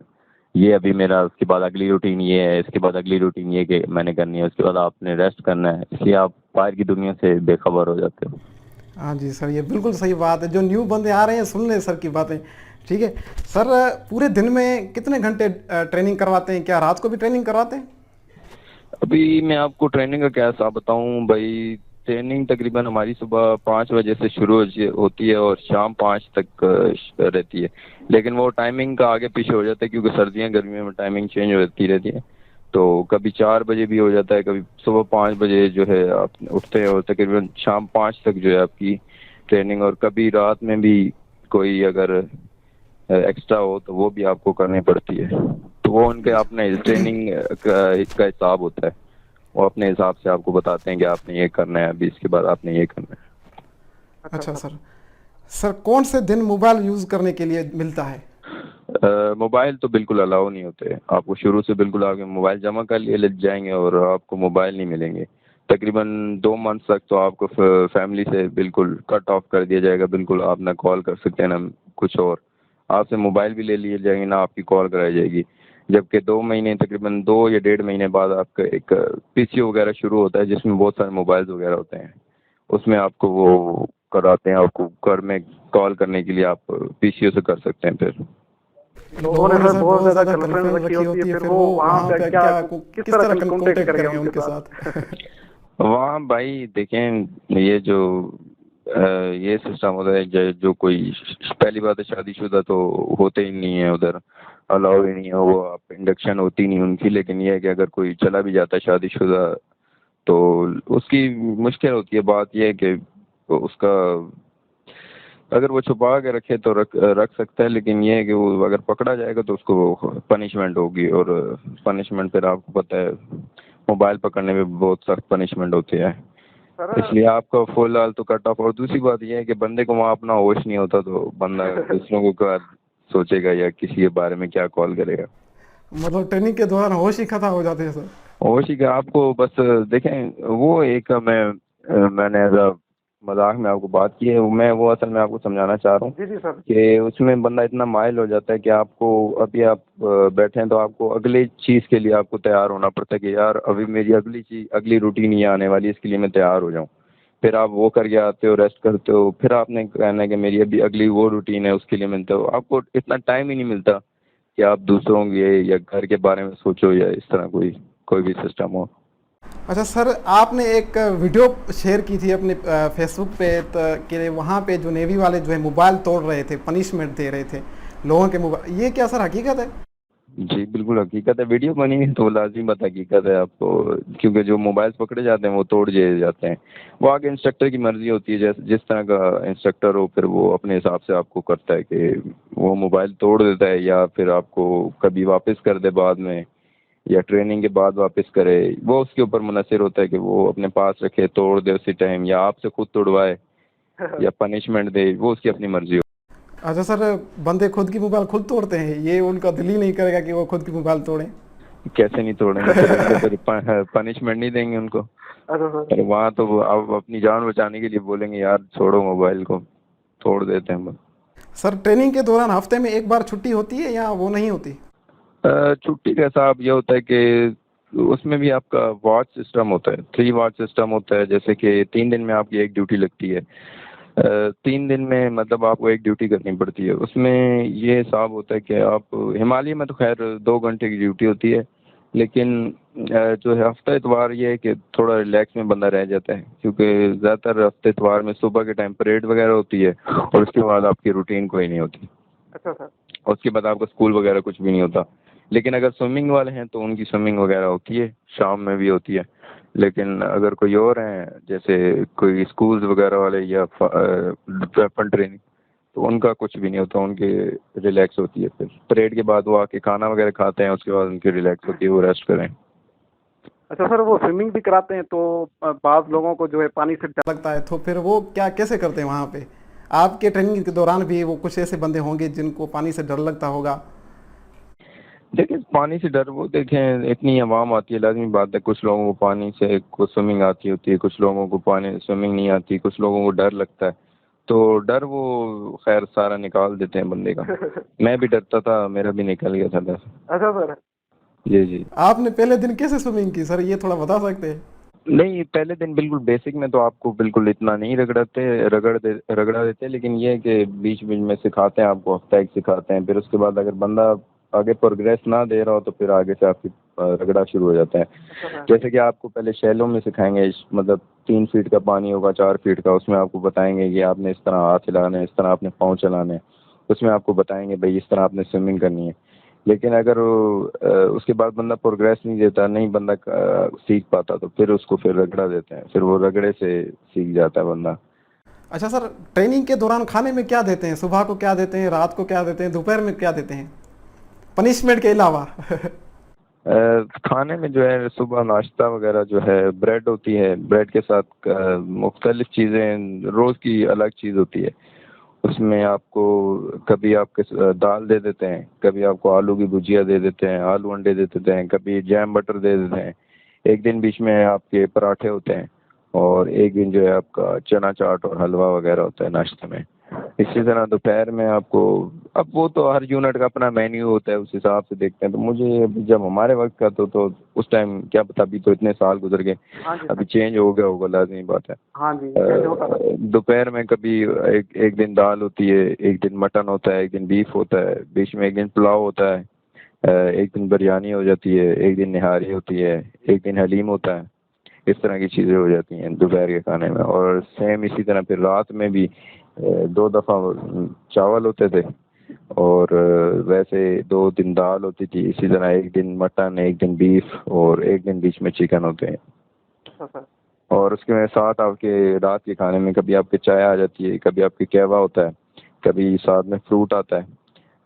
ये अभी मेरा, उसके बाद अगली रूटीन ये है, इसके बाद अगली रूटीन ये कि मैंने करनी है, उसके बाद आपने रेस्ट करना है, इसलिए आप बाहर की दुनिया से बेखबर हो जाते हो। हाँ जी सर, ये बिल्कुल सही बात है। जो न्यू बंदे आ रहे हैं सुन लें सर की बातें। ठीक है सर, पूरे दिन में कितने घंटे ट्रेनिंग करवाते हैं? क्या रात को भी ट्रेनिंग करवाते हैं? अभी मैं आपको ट्रेनिंग का क्या हिसाब बताऊं भाई। ट्रेनिंग तकरीबन हमारी सुबह 5 बजे से शुरू होती है और शाम 5 तक रहती है। लेकिन वो टाइमिंग का आगे पीछे हो जाता है क्योंकि सर्दियाँ गर्मियों में टाइमिंग चेंज होती रहती है। तो कभी 4 बजे भी हो जाता है, कभी सुबह 5 बजे जो है आप उठते हैं और तकरीबन शाम 5 तक जो है आपकी ट्रेनिंग। और कभी रात में भी कोई अगर एक्स्ट्रा हो तो वो भी आपको करनी पड़ती है। तो वो उनके अपने ट्रेनिंग का हिसाब होता है। वो अपने हिसाब से आपको बताते हैं कि आपने ये करना है, अभी इसके बाद आपने ये करना है। अच्छा सर। सर कौन से दिन मोबाइल यूज़ करने के लिए मिलता है? मोबाइल तो बिल्कुल अलाउ नहीं होते। आपको शुरू से बिल्कुल आगे मोबाइल जमा कर लिए ले जाएंगे और आपको मोबाइल नहीं मिलेंगे। तकरीबन 2 मंथ तक तो आपको फैमिली से बिल्कुल कट ऑफ कर दिया जाएगा। बिल्कुल आप ना कॉल कर सकते हैं ना कुछ और। आपसे मोबाइल भी ले लिए जाएंगे, ना आपकी कॉल कराई जाएगी। जबकि 2 महीने, तकरीबन 2 या 1.5 महीने बाद आपका एक पीसीओ वगैरह शुरू होता है जिसमें बहुत सारे मोबाइल्स वगैरह होते हैं। उसमें आपको वो कराते हैं, आपको घर में कॉल करने के लिए आप पीसीओ से कर सकते हैं फिर। लोगों ने सर बहुत ज़्यादा गर्लफ्रेंड रखी होती है, फिर वो वहाँ पे क्या किस तरह कांटेक्ट करेंगे उनके साथ? वहाँ भाई देखें, ये जो ये सिस्टम होता है, जो कोई, पहली बात है शादीशुदा तो होते ही नहीं है उधर, अलाउ ही नहीं है वो, आप इंडक्शन होती नहीं उनकी। लेकिन ये है कि अगर कोई चला भी जाता है शादीशुदा तो उसकी मुश्किल होती है। बात ये है कि उसका अगर वो छुपा के रखे तो रख सकता है। लेकिन ये है कि वो अगर पकड़ा जाएगा तो उसको पनिशमेंट होगी। और पनिशमेंट फिर आपको पता है मोबाइल पकड़ने में बहुत सख्त पनिशमेंट होती है। इसलिए आपका फिलहाल तो कट ऑफ। और दूसरी बात यह है कि बंदे को वहाँ अपना होश नहीं होता तो बंदा दूसरों को क्या सोचेगा या किसी के बारे में क्या कॉल करेगा। मतलब ट्रेनिंग के दौरान होश ही खत्म हो जाते हैं सर? होश ही क्या, आपको बस देखें वो एक मैंने एज अ मजाक में आपको बात की है। मैं वो असल में आपको समझाना चाह रहा हूँ जी जी सर। कि उसमें बंदा इतना माइल हो जाता है कि आपको अभी आप बैठे हैं तो आपको अगली चीज़ के लिए आपको तैयार होना पड़ता है कि यार अभी मेरी अगली चीज़, अगली रूटीन ये आने वाली है, इसके लिए मैं तैयार हो जाऊँ। फिर आप वो करके आते हो, रेस्ट करते हो, फिर आपने कहना है कि मेरी अभी अगली वो रूटीन है, उसके लिए मिलते हो। आपको इतना टाइम ही नहीं मिलता कि आप दूसरों के या घर के बारे में सोचो या इस तरह कोई भी सिस्टम हो। अच्छा सर, आपने एक वीडियो शेयर की थी अपने फेसबुक पे, तो कि वहाँ पे जो नेवी वाले जो है मोबाइल तोड़ रहे थे, पनिशमेंट दे रहे थे लोगों के मोबाइल, ये क्या सर हकीकत है? जी बिल्कुल हकीकत है। वीडियो बनी है तो लाजमी बात हकीकत है आपको, क्योंकि जो मोबाइल्स पकड़े जाते हैं वो तोड़ दिए जाते हैं। वो आगे इंस्ट्रक्टर की मर्जी होती है, जैसे जिस तरह का इंस्ट्रक्टर हो फिर वो अपने हिसाब से आपको करता है कि वो मोबाइल तोड़ देता है या फिर आपको कभी वापस कर दे बाद में, या ट्रेनिंग के बाद वापस करे। वो उसके ऊपर मुनहसर होता है कि वो अपने पास रखे, तोड़ दे उसी टाइम, या आपसे खुद तोड़वाए या पनिशमेंट दे, वो उसकी अपनी मर्जी हो। अच्छा सर, बंदे खुद की मोबाइल खुद तोड़ते हैं, ये उनका दिल ही नहीं करेगा कि वो खुद की मोबाइल तोड़ें। कैसे नहीं तोड़ेंगे, फिर उनको फिर पनिशमेंट नहीं देंगे उनको। अच्छा सर। अरे वहाँ तो वो अब अपनी जान बचाने के लिए बोलेंगे यार छोड़ो मोबाइल को, तोड़ देते हैं बस। सर ट्रेनिंग के दौरान हफ्ते में एक बार छुट्टी होती है या वो नहीं होती? छुट्टी का हिसाब ये होता है कि उसमें भी आपका वॉच सिस्टम होता है, 3 वॉच सिस्टम होता है। जैसे कि 3 दिन में आपकी एक ड्यूटी लगती है। 3 दिन में मतलब आपको एक ड्यूटी करनी पड़ती है। उसमें ये हिसाब होता है कि आप हिमालय में तो खैर 2 घंटे की ड्यूटी होती है, लेकिन जो है हफ्ता इतवार ये है कि थोड़ा रिलैक्स में बंदा रह जाता है, क्योंकि ज़्यादातर हफ्ते इतवार में सुबह के टाइम परेड वगैरह होती है और उसके बाद आपकी रूटीन कोई नहीं होती। अच्छा सर। और उसके बाद आपका स्कूल वगैरह कुछ भी नहीं होता। लेकिन अगर स्विमिंग वाले हैं तो उनकी स्विमिंग वगैरह होती है, शाम में भी होती है। लेकिन अगर कोई और हैं जैसे कोई स्कूल्स वगैरह वाले या वेपन ट्रेनिंग, तो उनका कुछ भी नहीं होता, उनके रिलैक्स होती है। फिर परेड के बाद वो आके खाना वगैरह खाते हैं, उसके बाद उनकी रिलैक्स होती है, वो रेस्ट करें। अच्छा सर, वो स्विमिंग भी कराते हैं तो बाज़ लोगों को जो है पानी से डर लगता है, तो फिर वो क्या कैसे करते हैं वहाँ पे? आपके ट्रेनिंग के दौरान भी वो कुछ ऐसे बंदे होंगे जिनको पानी से डर लगता होगा। देखिए पानी से डर, वो देखें इतनी आवाम आती है, लाजमी बात है कुछ लोगों को पानी से कुछ स्विमिंग आती होती है, कुछ लोगों को पानी स्विमिंग नहीं आती, कुछ लोगों को डर लगता है। तो डर वो खैर सारा निकाल देते हैं बंदे का। मैं भी डरता था, मेरा भी निकल गया था डर। अच्छा सर। जी जी। आपने पहले दिन कैसे स्विमिंग की सर, ये थोड़ा बता सकते हैं? नहीं पहले दिन बिल्कुल बेसिक में तो आपको बिल्कुल इतना नहीं रगड़ा देते, लेकिन ये है कि बीच बीच में सिखाते हैं आपको, हफ्ता एक सिखाते हैं। फिर उसके बाद अगर बंदा आगे प्रोग्रेस ना दे रहा हो तो फिर आगे से आपकी रगड़ा शुरू हो जाता है। जैसे कि आपको पहले शैलो में सिखाएंगे, मतलब 3 फीट का पानी होगा, 4 फीट का, उसमें आपको बताएंगे कि आपने इस तरह हाथ हिलाने हैं, इस तरह आपने पाँव चलाने हैं। उसमें आपको बताएंगे भाई इस तरह आपने स्विमिंग करनी है। लेकिन अगर उसके बाद बंदा प्रोग्रेस नहीं देता, नहीं बंदा सीख पाता, तो फिर उसको फिर रगड़ा देते हैं, फिर वो रगड़े से सीख जाता है बंदा। अच्छा सर, ट्रेनिंग के दौरान खाने में क्या देते हैं? सुबह को क्या देते हैं, रात को क्या देते हैं, दोपहर में क्या देते हैं, पनिशमेंट के अलावा? खाने में जो है सुबह नाश्ता वगैरह जो है ब्रेड होती है, ब्रेड के साथ मुख्तलिफ चीज़ें, रोज़ की अलग चीज़ होती है। उसमें आपको कभी आपके दाल दे देते हैं, कभी आपको आलू की भुजिया दे देते हैं, आलू अंडे दे देते हैं, कभी जैम बटर दे देते हैं। एक दिन बीच में आपके पराठे होते हैं, और एक दिन जो है आपका चना चाट और हलवा वगैरह होता है नाश्ते में। इसी तरह दोपहर में आपको, अब वो तो हर यूनिट का अपना मेन्यू होता है, उस हिसाब से देखते हैं। तो मुझे अभी जब हमारे वक्त का तो उस टाइम क्या पता, अभी तो इतने साल गुजर गए, हाँ जी अभी सर। चेंज हो गया होगा, लाजमी बात है। हाँ जी, चेंज होता है। दोपहर में कभी एक दिन दाल होती है, एक दिन मटन होता है, एक दिन बीफ होता है, बीच में एक दिन पुलाव होता है, एक दिन बिरयानी हो जाती है, एक दिन निहारी होती है, एक दिन हलीम होता है। इस तरह की चीज़ें हो जाती हैं दोपहर के खाने में। और सेम इसी तरह फिर रात में भी 2 दफ़ा चावल होते थे, और वैसे 2 दिन दाल होती थी। इसी तरह एक दिन मटन, एक दिन बीफ, और एक दिन बीच में चिकन होते हैं। अच्छा सर। और उसके साथ आपके रात के खाने में कभी आपके चाय आ जाती है, कभी आपके कहवा होता है, कभी साथ में फ्रूट आता है,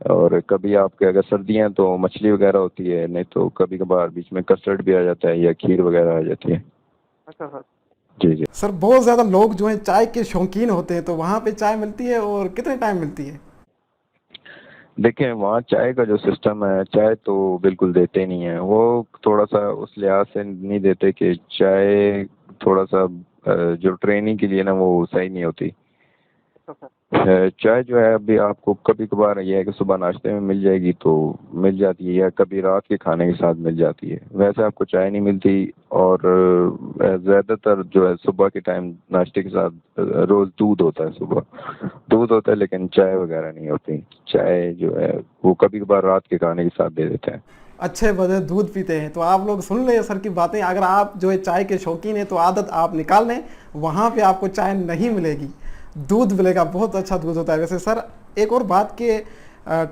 और कभी आपके अगर सर्दियाँ हैं तो मछली वगैरह होती है, नहीं तो कभी कभार बीच में कस्टर्ड भी आ जाता है या खीर वगैरह आ जाती है। अच्छा सर। जी जी। सर बहुत ज़्यादा लोग जो हैं चाय के शौकीन होते हैं, तो वहाँ पे चाय मिलती है और कितने टाइम मिलती है? देखें वहाँ चाय का जो सिस्टम है, चाय तो बिल्कुल देते नहीं है। वो थोड़ा सा उस लिहाज से नहीं देते कि चाय थोड़ा सा जो ट्रेनिंग के लिए ना वो सही नहीं होती। अच्छा सर। चाय जो है अभी आपको कभी कभार ये है कि सुबह नाश्ते में मिल जाएगी तो मिल जाती है, या कभी रात के खाने के साथ मिल जाती है, वैसे आपको चाय नहीं मिलती। और ज़्यादातर जो है सुबह के टाइम नाश्ते के साथ रोज़ दूध होता है, सुबह दूध होता है, लेकिन चाय वगैरह नहीं होती। चाय जो है वो कभी कभार रात के खाने के साथ दे देते हैं। अच्छे बड़े दूध पीते हैं, तो आप लोग सुन लें सर की बातें। अगर आप जो है चाय के शौकीन हैं तो आदत आप निकाल लें, वहाँ पे आपको चाय नहीं मिलेगी, दूध मिलेगा। बहुत अच्छा दूध होता है। वैसे सर एक और बात कि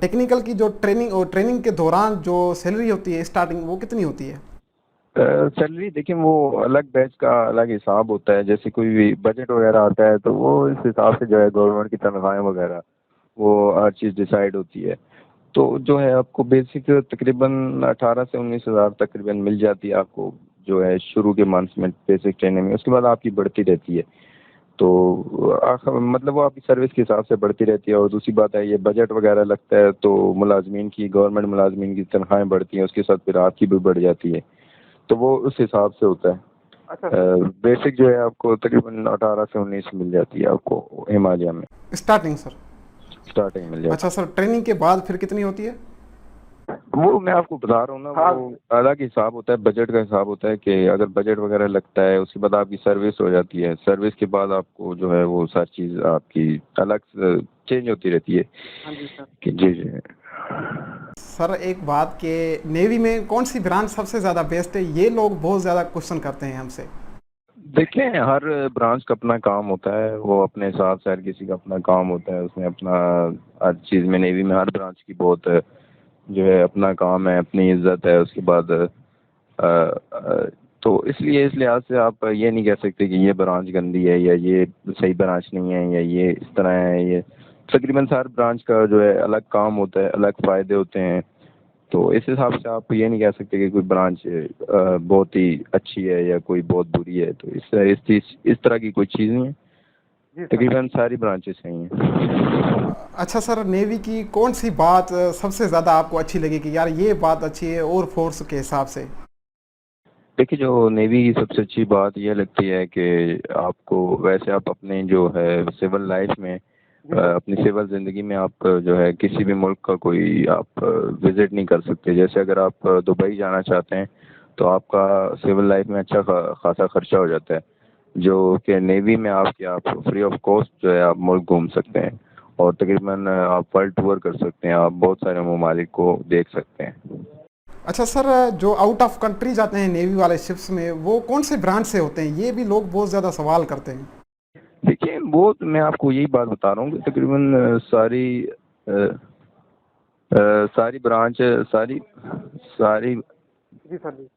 टेक्निकल की जो ट्रेनिंग और ट्रेनिंग के दौरान जो सैलरी होती है स्टार्टिंग, वो कितनी होती है? सैलरी देखिए वो अलग बैच का अलग हिसाब होता है। जैसे कोई भी बजट वगैरह आता है तो वो इस हिसाब से जो है गवर्नमेंट की तनख्वाहें वगैरह वो हर चीज़ डिसाइड होती है। तो जो है आपको बेसिक तकरीबन 18 से 19 हज़ार तकरीबन मिल जाती है आपको, जो है शुरू के मंथ्स में बेसिक ट्रेनिंग में। उसके बाद आपकी बढ़ती रहती है। तो मतलब वो आपकी सर्विस के हिसाब से बढ़ती रहती है। और दूसरी बात है, ये बजट वगैरह लगता है तो मुलाजमीन की, गवर्नमेंट मुलाजमीन की तनख्वाहें बढ़ती हैं, उसके साथ फिर आपकी भी बढ़ जाती है, तो वो उस हिसाब से होता है। अच्छा बेसिक जो है आपको तकरीबन 18 से 19 मिल जाती है आपको हिमालय में, स्टार्टिंग सर। स्टार्टिंग मिल जाती अच्छा सर, ट्रेनिंग के बाद फिर कितनी होती है? है। वो मैं आपको बता रहा हूँ ना, हाँ। वो अलग हिसाब होता है, बजट का हिसाब होता है कि अगर बजट वगैरह लगता है उसके बाद आपकी सर्विस हो जाती है, सर्विस के बाद आपको जो है वो सारी चीज़ आपकी अलग चेंज होती रहती है। हाँ जी सर। कि जी जी। सर एक बात के, नेवी में कौन सी ब्रांच सबसे ज़्यादा बेस्ट है? ये लोग बहुत ज़्यादा क्वेश्चन करते हैं हमसे। देखिए, हर ब्रांच का अपना काम होता है, वो अपने हिसाब से हर किसी का अपना काम होता है, उसमें अपना हर चीज़ में नेवी में हर ब्रांच की बहुत जो है अपना काम है, अपनी इज्जत है। उसके बाद तो इसलिए इस लिहाज से आप ये नहीं कह सकते कि ये ब्रांच गंदी है या ये सही ब्रांच नहीं है या ये इस तरह है। ये तकरीबन हर ब्रांच का जो है अलग काम होता है, अलग फ़ायदे होते हैं। तो इस हिसाब से आप ये नहीं कह सकते कि कोई ब्रांच बहुत ही अच्छी है या कोई बहुत बुरी है। तो इस तरह की कोई चीज़ नहीं है, तकरीबन सारी ब्रांचेस सही हैं। अच्छा सर, नेवी की कौन सी बात सबसे ज़्यादा आपको अच्छी लगी कि यार ये बात अच्छी है और फोर्स के हिसाब से? देखिए, जो नेवी की सबसे अच्छी बात यह लगती है कि आपको, वैसे आप अपने जो है सिविल लाइफ में, अपनी सिविल ज़िंदगी में आप जो है किसी भी मुल्क का कोई आप विज़िट नहीं कर सकते। जैसे अगर आप दुबई जाना चाहते हैं तो आपका सिविल लाइफ में अच्छा खासा खर्चा हो जाता है, जो कि नेवी में आप फ्री ऑफ कॉस्ट जो है आप मुल्क घूम सकते हैं और तकरीबन आप वर्ल्ड टूर कर सकते हैं, आप बहुत सारे ममालिक को देख सकते हैं। अच्छा सर, जो आउट ऑफ कंट्री जाते हैं नेवी वाले शिप्स में, वो कौन से ब्रांच से होते हैं? ये भी लोग बहुत ज़्यादा सवाल करते हैं। देखिए, वो मैं आपको यही बात बता रहा हूँ कि तकरीबन अ, सारी ब्रांच सारी सारी जी सर जी।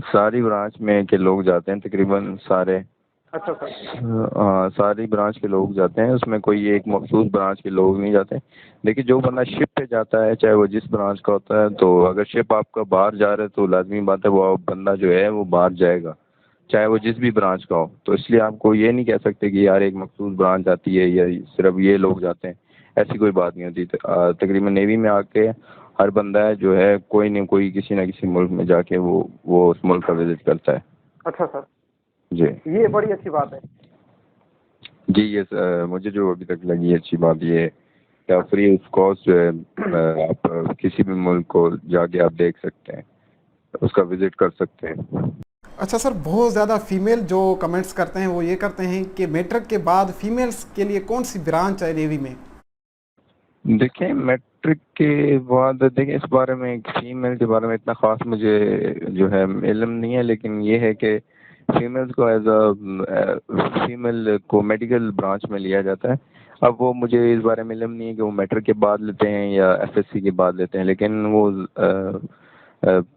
सारी ब्रांच में के लोग जाते हैं, तकरीबन सारे। अच्छा सर। हाँ, सारी ब्रांच के लोग जाते हैं, उसमें कोई एक मखसूस ब्रांच के लोग नहीं जाते। देखिए, जो बंदा शिप पे जाता है चाहे वो जिस ब्रांच का होता है, तो अगर शिप आपका बाहर जा रहा है तो लाजमी बात है वो बंदा जो है वो बाहर जाएगा, चाहे वो जिस भी ब्रांच का हो। तो इसलिए आपको ये नहीं कह सकते कि यार एक मखसूस ब्रांच आती है या सिर्फ ये लोग जाते हैं, ऐसी कोई बात नहीं होती। तकरीबन नेवी में आके हर बंदा है जो है कोई न कोई किसी न किसी मुल्क में जाके वो उस मुल्क का विजिट करता है। अच्छा सर, जी ये बड़ी अच्छी बात है। जी। ये मुझे जो अभी तक लगी अच्छी बात ये है कि आप फ्री ऑफ कॉस्ट जो है आप किसी भी मुल्क को जाके आप देख सकते हैं, उसका विजिट कर सकते हैं। अच्छा सर, बहुत ज़्यादा फीमेल जो कमेंट्स करते हैं वो ये करते हैं कि मैट्रिक के बाद फीमेल्स के लिए कौन सी ब्रांच है नेवी में? देखिए, मैट्रिक के बाद देखिए, इस बारे में फीमेल के बारे में इतना ख़ास मुझे जो है इल्म नहीं है, लेकिन ये है कि फीमेल्स को एज अ फीमेल को मेडिकल ब्रांच में लिया जाता है। अब वो मुझे इस बारे में इल्म नहीं है कि वो मैट्रिक के बाद लेते हैं या एफएससी के बाद लेते हैं, लेकिन वो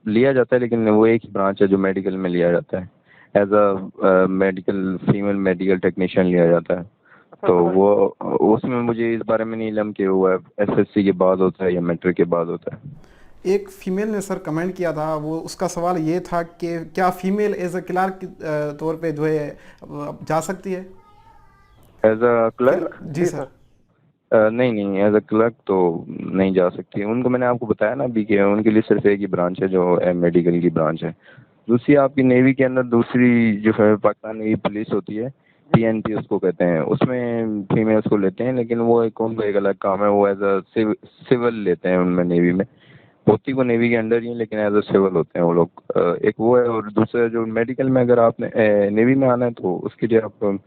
लिया जाता है। लेकिन वो एक ही ब्रांच है जो मेडिकल में लिया जाता है, as a medical female medical technician लिया जाता है। तो वो उसमें मुझे इस बारे में नहीं इल्म कि वो एसएससी के बाद होता है या मैट्रिक के बाद होता है। एक फीमेल ने सर कमेंट किया था, वो उसका सवाल ये था कि क्या फीमेल एज अ क्लार्क के तौर पे जो है जा सकती है? As a clerk? जी सर। नहीं नहीं, एज अ क्लर्क तो नहीं जा सकती। उनको मैंने आपको बताया ना अभी कि उनके लिए सिर्फ एक ही ब्रांच है जो मेडिकल की ब्रांच है। दूसरी आपकी नेवी के अंदर दूसरी जो है पाकिस्तान नेवी पुलिस होती है, पीएनपी उसको कहते हैं, उसमें फीमेल्स को लेते हैं, लेकिन वो एक उनका एक अलग काम है, वो एज अ सिविल लेते हैं उनमें नेवी में। होती वो नेवी के अंडर ही है लेकिन एज अ सिविल होते हैं वो लोग। एक वो है, और दूसरा जो मेडिकल में अगर आपने नेवी में आना है तो उसके लिए आप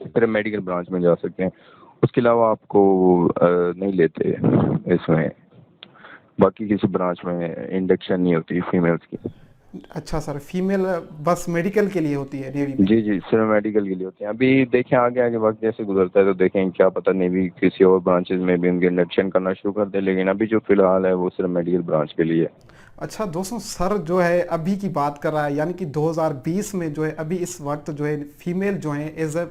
फिर मेडिकल ब्रांच में जा सकते हैं। उसके अलावा आपको नहीं लेते इसमें, बाकी किसी ब्रांच में इंडक्शन नहीं होती फीमेल्स की। अच्छा सर, फीमेल बस मेडिकल के लिए होती है नेवी में? जी जी, सिर्फ मेडिकल के लिए होते हैं। अभी देखें आगे आगे वक्त जैसे गुजरता है तो देखें, क्या पता नेवी किसी और ब्रांचेज में भी उनके इंडक्शन करना शुरू कर दे, लेकिन अभी जो फिलहाल है वो सिर्फ मेडिकल ब्रांच के लिए है। अच्छा दोस्तों, सर जो है अभी की बात कर रहा है, यानी कि 2020 में जो है अभी इस वक्त जो है फीमेल जो है एज अ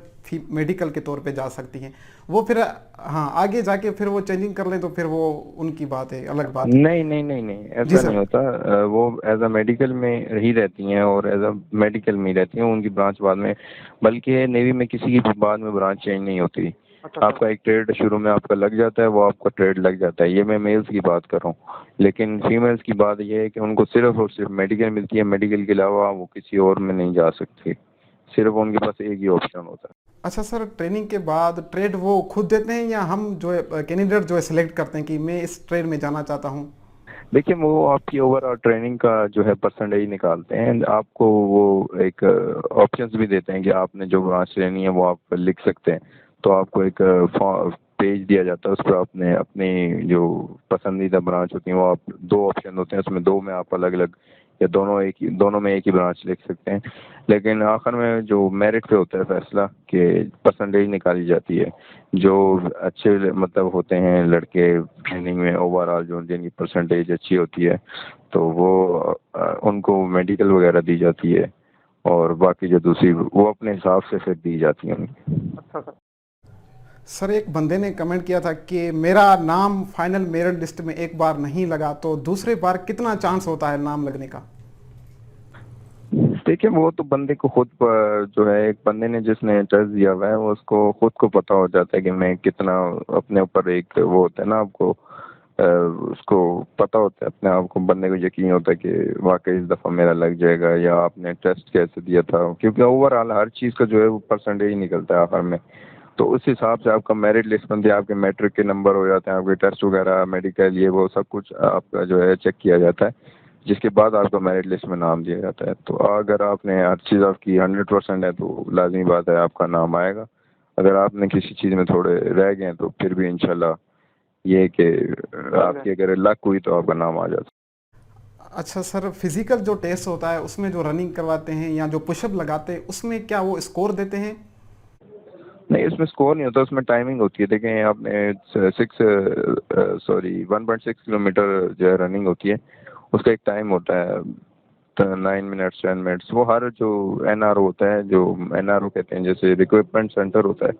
मेडिकल के तौर पे जा सकती हैं। वो फिर हाँ आगे जाके फिर वो चेंजिंग कर लें तो फिर वो उनकी बात है, अलग बात है। नहीं नहीं नहीं नहीं, जी ऐसा नहीं सर। होता। वो एज अ मेडिकल में ही रहती हैं और एज अ मेडिकल में ही रहती हैं, उनकी ब्रांच बाद में, बल्कि नेवी में किसी की भी बाद में ब्रांच चेंज नहीं होती। अच्छा सर। आपका एक ट्रेड शुरू में आपका लग जाता है, वो आपका ट्रेड लग जाता है। ये मैं मेल्स की बात कर रहा हूँ, लेकिन फीमेल्स की बात ये है कि उनको सिर्फ और सिर्फ मेडिकल मिलती है, मेडिकल के अलावा वो किसी और में नहीं जा सकती। सिर्फ उनके पास एक ही ऑप्शन होता है। अच्छा सर, ट्रेनिंग के बाद ट्रेड वो खुद देते हैं या हम जो है कैंडिडेट जो है सिलेक्ट करते हैं कि मैं इस ट्रेड में जाना चाहता हूँ? देखिए, वो आपकी ओवरऑल ट्रेनिंग का जो है परसेंटेज निकालते हैं, आपको वो एक ऑप्शंस भी देते हैं कि आपने जो ब्रांच लेनी है वो आप लिख सकते हैं। तो आपको एक पेज दिया जाता है, उस पर आपने अपनी जो पसंदीदा ब्रांच होती है वो आप, दो ऑप्शन होते हैं उसमें, दो में आप अलग अलग या दोनों में एक ही ब्रांच लिख सकते हैं। लेकिन आखिर में जो मेरिट पे होता है फैसला कि परसेंटेज निकाली जाती है। जो अच्छे मतलब होते हैं लड़के ट्रेनिंग में ओवरऑल, जो जिनकी परसेंटेज अच्छी होती है, तो वो उनको मेडिकल वगैरह दी जाती है, और बाकी जो दूसरी वो अपने हिसाब से फिर दी जाती है उनकी। अच्छा सर। सर एक बंदे ने कमेंट किया था कि मेरा नाम फाइनल मेरिट लिस्ट में एक बार नहीं लगा तो दूसरे बार कितना चांस होता है नाम लगने का? देखिए, वो तो बंदे को खुद जो है, एक बंदे ने जिसने टेस्ट दिया हुआ है वो उसको खुद को पता हो जाता है कि मैं कितना, अपने ऊपर एक वो होता है ना, आपको उसको पता होता है अपने आप को, बंदे को यकीन होता है कि वाकई इस दफ़ा मेरा लग जाएगा, या आपने टेस्ट कैसे दिया था, क्योंकि ओवरऑल हर चीज़ का जो है वो परसेंटेज निकलता है आखिर में। तो उस हिसाब से आपका मेरिट लिस्ट बनती है, आपके मैट्रिक के नंबर हो जाते हैं, आपके टेस्ट वगैरह, मेडिकल, ये वो सब कुछ आपका जो है चेक किया जाता है, जिसके बाद आपका मेरिट लिस्ट में नाम दिया जाता है। तो अगर आपने हर चीज़ आपकी 100% है तो लाजमी बात है आपका नाम आएगा। अगर आपने किसी चीज़ में थोड़े रह गए तो फिर भी इंशाल्लाह ये है कि आपकी अगर लक हुई तो आपका नाम आ जाता अच्छा सर, फिजिकल जो टेस्ट होता है उसमें जो रनिंग करवाते हैं या जो पुशअप लगाते हैं उसमें क्या वो स्कोर देते हैं? है। नहीं, उसमें स्कोर नहीं होता, उसमें टाइमिंग होती है। देखें, आपने 1.6 किलोमीटर जो है रनिंग होती है, उसका एक टाइम होता है, 9 मिनट्स 10 मिनट्स। वो हर जो एनआरओ होता है, जो एनआरओ कहते हैं, जैसे रिक्रूटमेंट सेंटर होता है,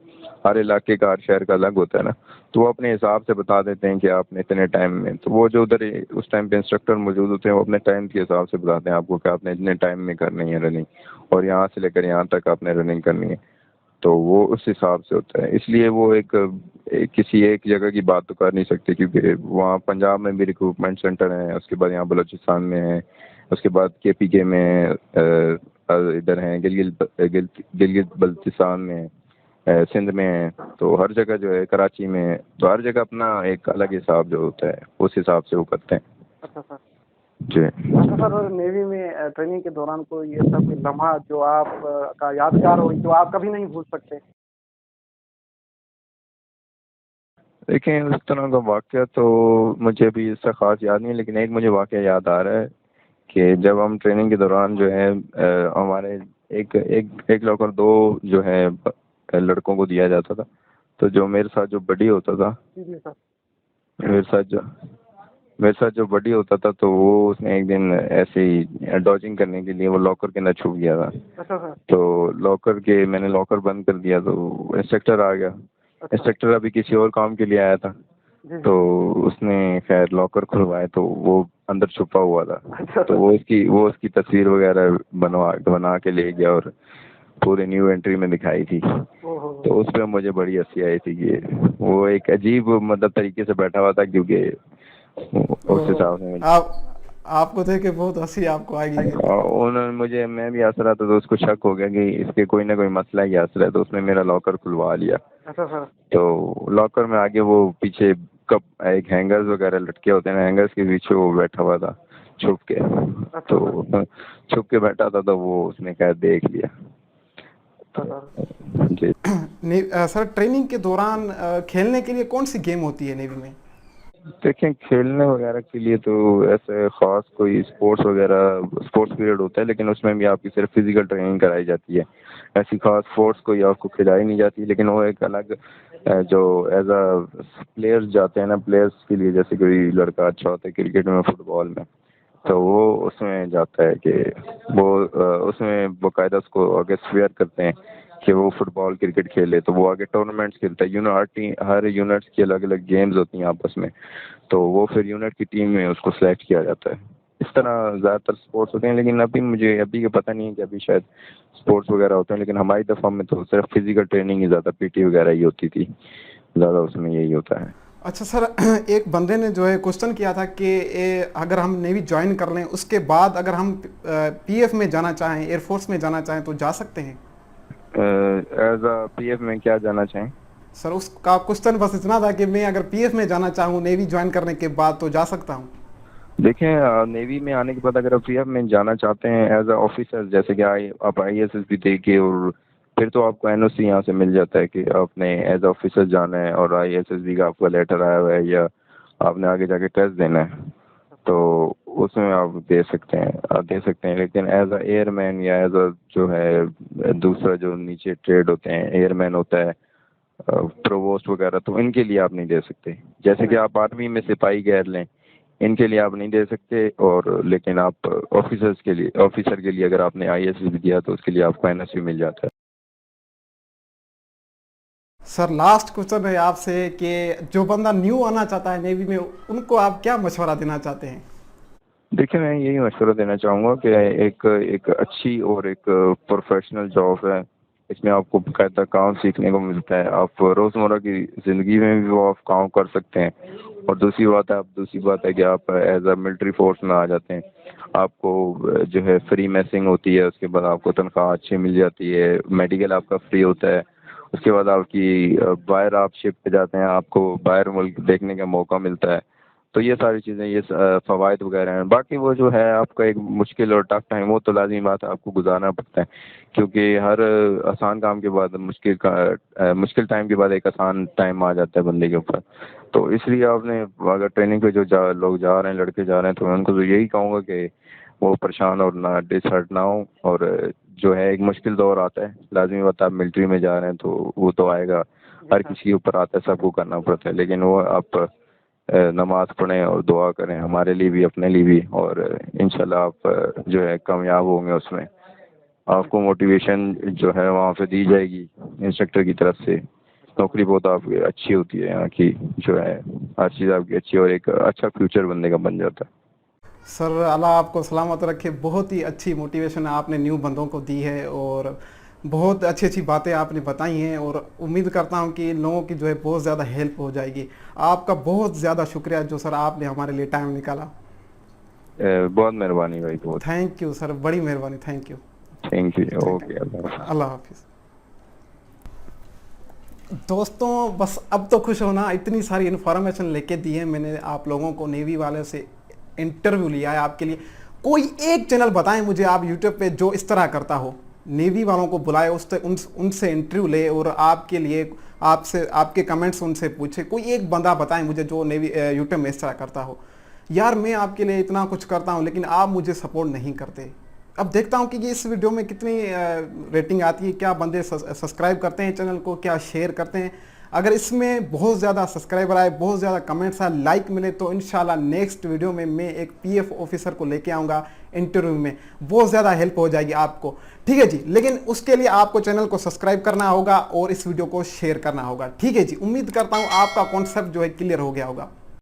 हर इलाके का, हर शहर का अलग होता है ना, तो वो अपने हिसाब से बता देते हैं कि आपने इतने टाइम में, तो वो जो उधर उस टाइम पे इंस्ट्रक्टर मौजूद होते हैं वो अपने टाइम के हिसाब से बताते हैं आपको कि आपने इतने टाइम में करनी है रनिंग, और यहाँ से लेकर यहाँ तक आपने रनिंग करनी है। तो वो उस हिसाब से होता है, इसलिए वो किसी एक जगह की बात तो कर नहीं सकते, क्योंकि वहाँ पंजाब में भी रिक्रूटमेंट सेंटर हैं, उसके बाद यहाँ बलूचिस्तान में है, उसके बाद केपीके में इधर हैं, गिलगित बल्तिस्तान में, सिंध में है, तो हर जगह जो है, कराची में है, तो हर जगह अपना एक अलग हिसाब जो होता है, उस हिसाब से वो करते हैं। अच्छा सर। जी। अच्छा सर, और नेवी में ट्रेनिंग के दौरान कोई ऐसा कोई लम्हा जो आप का यादगार हो, जो आप कभी नहीं भूल सकते? देखें, उस तरह का वाक़या तो मुझे अभी इसका ख़ास याद नहीं है, लेकिन एक मुझे वाक़या याद आ रहा है कि जब हम ट्रेनिंग के दौरान जो है हमारे एक एक एक लॉकर दो जो है लड़कों को दिया जाता था। तो जो मेरे साथ जो बडी होता था, जी सर। मेरे साथ जो मेरे साथ जो बडी होता था, तो वो उसने एक दिन ऐसे ही डॉजिंग करने के लिए वो लॉकर के अंदर छुप गया था। अच्छा सर। तो मैंने लॉकर बंद कर दिया, तो इंस्ट्रक्टर आ गया। अच्छा। इंस्ट्रक्टर अभी किसी और काम के लिए आया था, जी। तो उसने खैर लॉकर खुलवाए तो वो अंदर छुपा हुआ था। अच्छा तो सर। वो उसकी तस्वीर वगैरह बना के ले गया और पूरे न्यू एंट्री में दिखाई थी। ओहो। तो उस पर मुझे बड़ी हंसी आई थी कि वो एक अजीब मतलब तरीके से बैठा हुआ था, क्योंकि उस ओहो। हिसाब से आप आपको देख के बहुत हंसी आपको आएगी। उन्होंने मुझे, मैं भी हंस रहा था, तो उसको शक हो गया कि इसके कोई ना कोई मसला ही हंस रहा है, तो उसने मेरा लॉकर खुलवा लिया। अच्छा सर। तो लॉकर में आगे वो पीछे कप एक हैंगर्स वगैरह लटके होते हैं, हैंगर्स के पीछे वो बैठा हुआ था छुप के। तो छुप के बैठा था, तो वो उसने खैर देख लिया। जी। सर ट्रेनिंग के दौरान खेलने के लिए कौन सी गेम होती है नेवी में? देखें, खेलने वगैरह के लिए तो ऐसे ख़ास कोई स्पोर्ट्स पीरियड होता है, लेकिन उसमें भी आपकी सिर्फ फिजिकल ट्रेनिंग कराई जाती है। ऐसी खास स्पोर्ट्स कोई आपको खिलाई नहीं जाती, लेकिन वो एक अलग जो एज अ प्लेयर्स जाते हैं ना, प्लेयर्स के लिए, जैसे कोई लड़का अच्छा होता है क्रिकेट में, फुटबॉल में, तो वो उसमें जाता है कि वो उसमें बाकायदा उसको आगे स्वेयर करते हैं कि वो फुटबॉल क्रिकेट खेले, तो वो आगे टूर्नामेंट्स खेलता है। हर यूनिट्स की अलग अलग गेम्स होती हैं आपस में, तो वो फिर यूनिट की टीम में उसको सेलेक्ट किया जाता है। इस तरह ज़्यादातर स्पोर्ट्स होते हैं, लेकिन अभी का पता नहीं है कि अभी शायद स्पोर्ट्स वगैरह होते हैं, लेकिन हमारी दफ़ा में तो सिर्फ फिजिकल ट्रेनिंग ही ज़्यादा, पीटी वगैरह ही होती थी ज़्यादा, उसमें यही होता है। अच्छा सर, एक बंदे ने जो है क्वेश्चन किया था कि अगर हम नेवी ज्वाइन कर लें उसके बाद अगर हम पीएफ में जाना चाहें, एयरफोर्स में जाना चाहें तो जा सकते हैं? एज अ पीएफ में क्या जाना चाहें? सर उसका क्वेश्चन बस इतना था कि मैं अगर पीएफ में जाना चाहूँ नेवी ज्वाइन करने के बाद तो जा सकता हूँ? देखें, नेवी में आने के बाद अगर आप पीएफ में जाना चाहते हैं एज अ ऑफिसर, जैसे कि आप आईएएस भी दे के, और फिर तो आपको एनओसी यहाँ से मिल जाता है कि आपने एज ऑफिसर जाना है और आईएएसबी का आपका लेटर आया हुआ है या आपने आगे जाके टेस्ट देना है, तो उसमें आप दे सकते हैं। लेकिन एज अ एयरमैन या एज अ जो है दूसरा जो नीचे ट्रेड होते हैं, एयरमैन होता है, प्रोवोस्ट वगैरह, तो इनके लिए आप नहीं दे सकते। जैसे कि आप आर्मी में सिपाही गैर लें, इनके लिए आप नहीं दे सकते, और लेकिन आप ऑफिसर के लिए अगर आपने आईएएस भी दिया तो उसके लिए आपको एनएसयू मिल जाता है। सर लास्ट क्वेश्चन है आपसे कि जो बंदा न्यू आना चाहता है नेवी में उनको आप क्या मशवरा देना चाहते हैं? देखिए, मैं यही मशवरा देना चाहूँगा कि एक अच्छी और एक प्रोफेशनल जॉब है। इसमें आपको बाकायदा काम सीखने को मिलता है। आप रोज़मर्रा की ज़िंदगी में भी वो आप काम कर सकते हैं, और दूसरी बात है कि आप एज अ मिलिट्री फोर्स में आ जाते हैं। आपको जो है फ्री मैसिंग होती है, उसके बाद आपको तनख्वाह अच्छी मिल जाती है, मेडिकल आपका फ्री होता है। उसके बाद आपकी बाहर आप शिप पे जाते हैं, आपको बाहर मुल्क देखने का मौका मिलता है। तो ये सारी चीज़ें, ये फ़वाइद वगैरह हैं। बाकी वो जो है आपका एक मुश्किल और टफ टाइम, वो तो लाज़मी बात है, आपको गुजारना पड़ता है, क्योंकि हर आसान काम के बाद मुश्किल टाइम के बाद एक आसान टाइम आ जाता है बंदे के ऊपर। तो इसलिए आपने अगर ट्रेनिंग पे जो लोग जा रहे हैं, लड़के जा रहे हैं, तो मैं उनको तो यही कहूँगा कि वो परेशान और ना डिसहर्ट ना हो। और जो है एक मुश्किल दौर आता है, लाज़मी बात है, आप मिलिट्री में जा रहे हैं तो वो तो आएगा, हर किसी के ऊपर आता है, सबको करना पड़ता है। लेकिन वो आप नमाज पढ़ें और दुआ करें हमारे लिए भी, अपने लिए भी, और इंशाल्लाह आप जो है कामयाब होंगे उसमें। आपको मोटिवेशन जो है वहाँ पे दी जाएगी इंस्ट्रक्टर की तरफ से। नौकरी बहुत आपकी अच्छी होती है यहाँ की, जो है हर चीज़ आपकी अच्छी, और एक अच्छा फ्यूचर बनने का बन जाता है। सर अल्लाह आपको सलामत रखे। बहुत ही अच्छी मोटिवेशन आपने न्यू बंदों को दी है और बहुत अच्छी अच्छी बातें आपने बताई हैं, और उम्मीद करता हूं कि इन लोगों की जो है बहुत ज़्यादा हेल्प हो जाएगी। आपका बहुत ज़्यादा शुक्रिया जो सर आपने हमारे लिए टाइम निकाला। बहुत मेहरबानी भाई, बहुत थैंक यू सर, बड़ी मेहरबानी। Thank you. ओके, अल्लाह हाफिज़। दोस्तों बस अब तो खुश होना, इतनी सारी इन्फॉर्मेशन लेके दी है मैंने आप लोगों को। नेवी वाले से इंटरव्यू लिया है आपके लिए। कोई एक चैनल बताएं मुझे आप यूट्यूब पे जो इस तरह करता हो, नेवी वालों को बुलाए, उनसे इंटरव्यू ले और आपके लिए आपसे आपके कमेंट्स उनसे पूछे। कोई एक बंदा बताएं मुझे जो नेवी यूट्यूब में इस तरह करता हो। यार मैं आपके लिए इतना कुछ करता हूँ लेकिन आप मुझे सपोर्ट नहीं करते। अब देखता हूँ कि ये इस वीडियो में कितनी रेटिंग आती है, क्या बंदे सब्सक्राइब करते हैं चैनल को, क्या शेयर करते हैं। अगर इसमें बहुत ज़्यादा सब्सक्राइबर आए, बहुत ज़्यादा कमेंट्स आए, लाइक मिले, तो इंशाल्लाह नेक्स्ट वीडियो में मैं एक पीएफ ऑफिसर को लेके आऊँगा इंटरव्यू में। बहुत ज़्यादा हेल्प हो जाएगी आपको, ठीक है जी। लेकिन उसके लिए आपको चैनल को सब्सक्राइब करना होगा और इस वीडियो को शेयर करना होगा, ठीक है जी। उम्मीद करता हूँ आपका कॉन्सेप्ट जो है क्लियर हो गया होगा।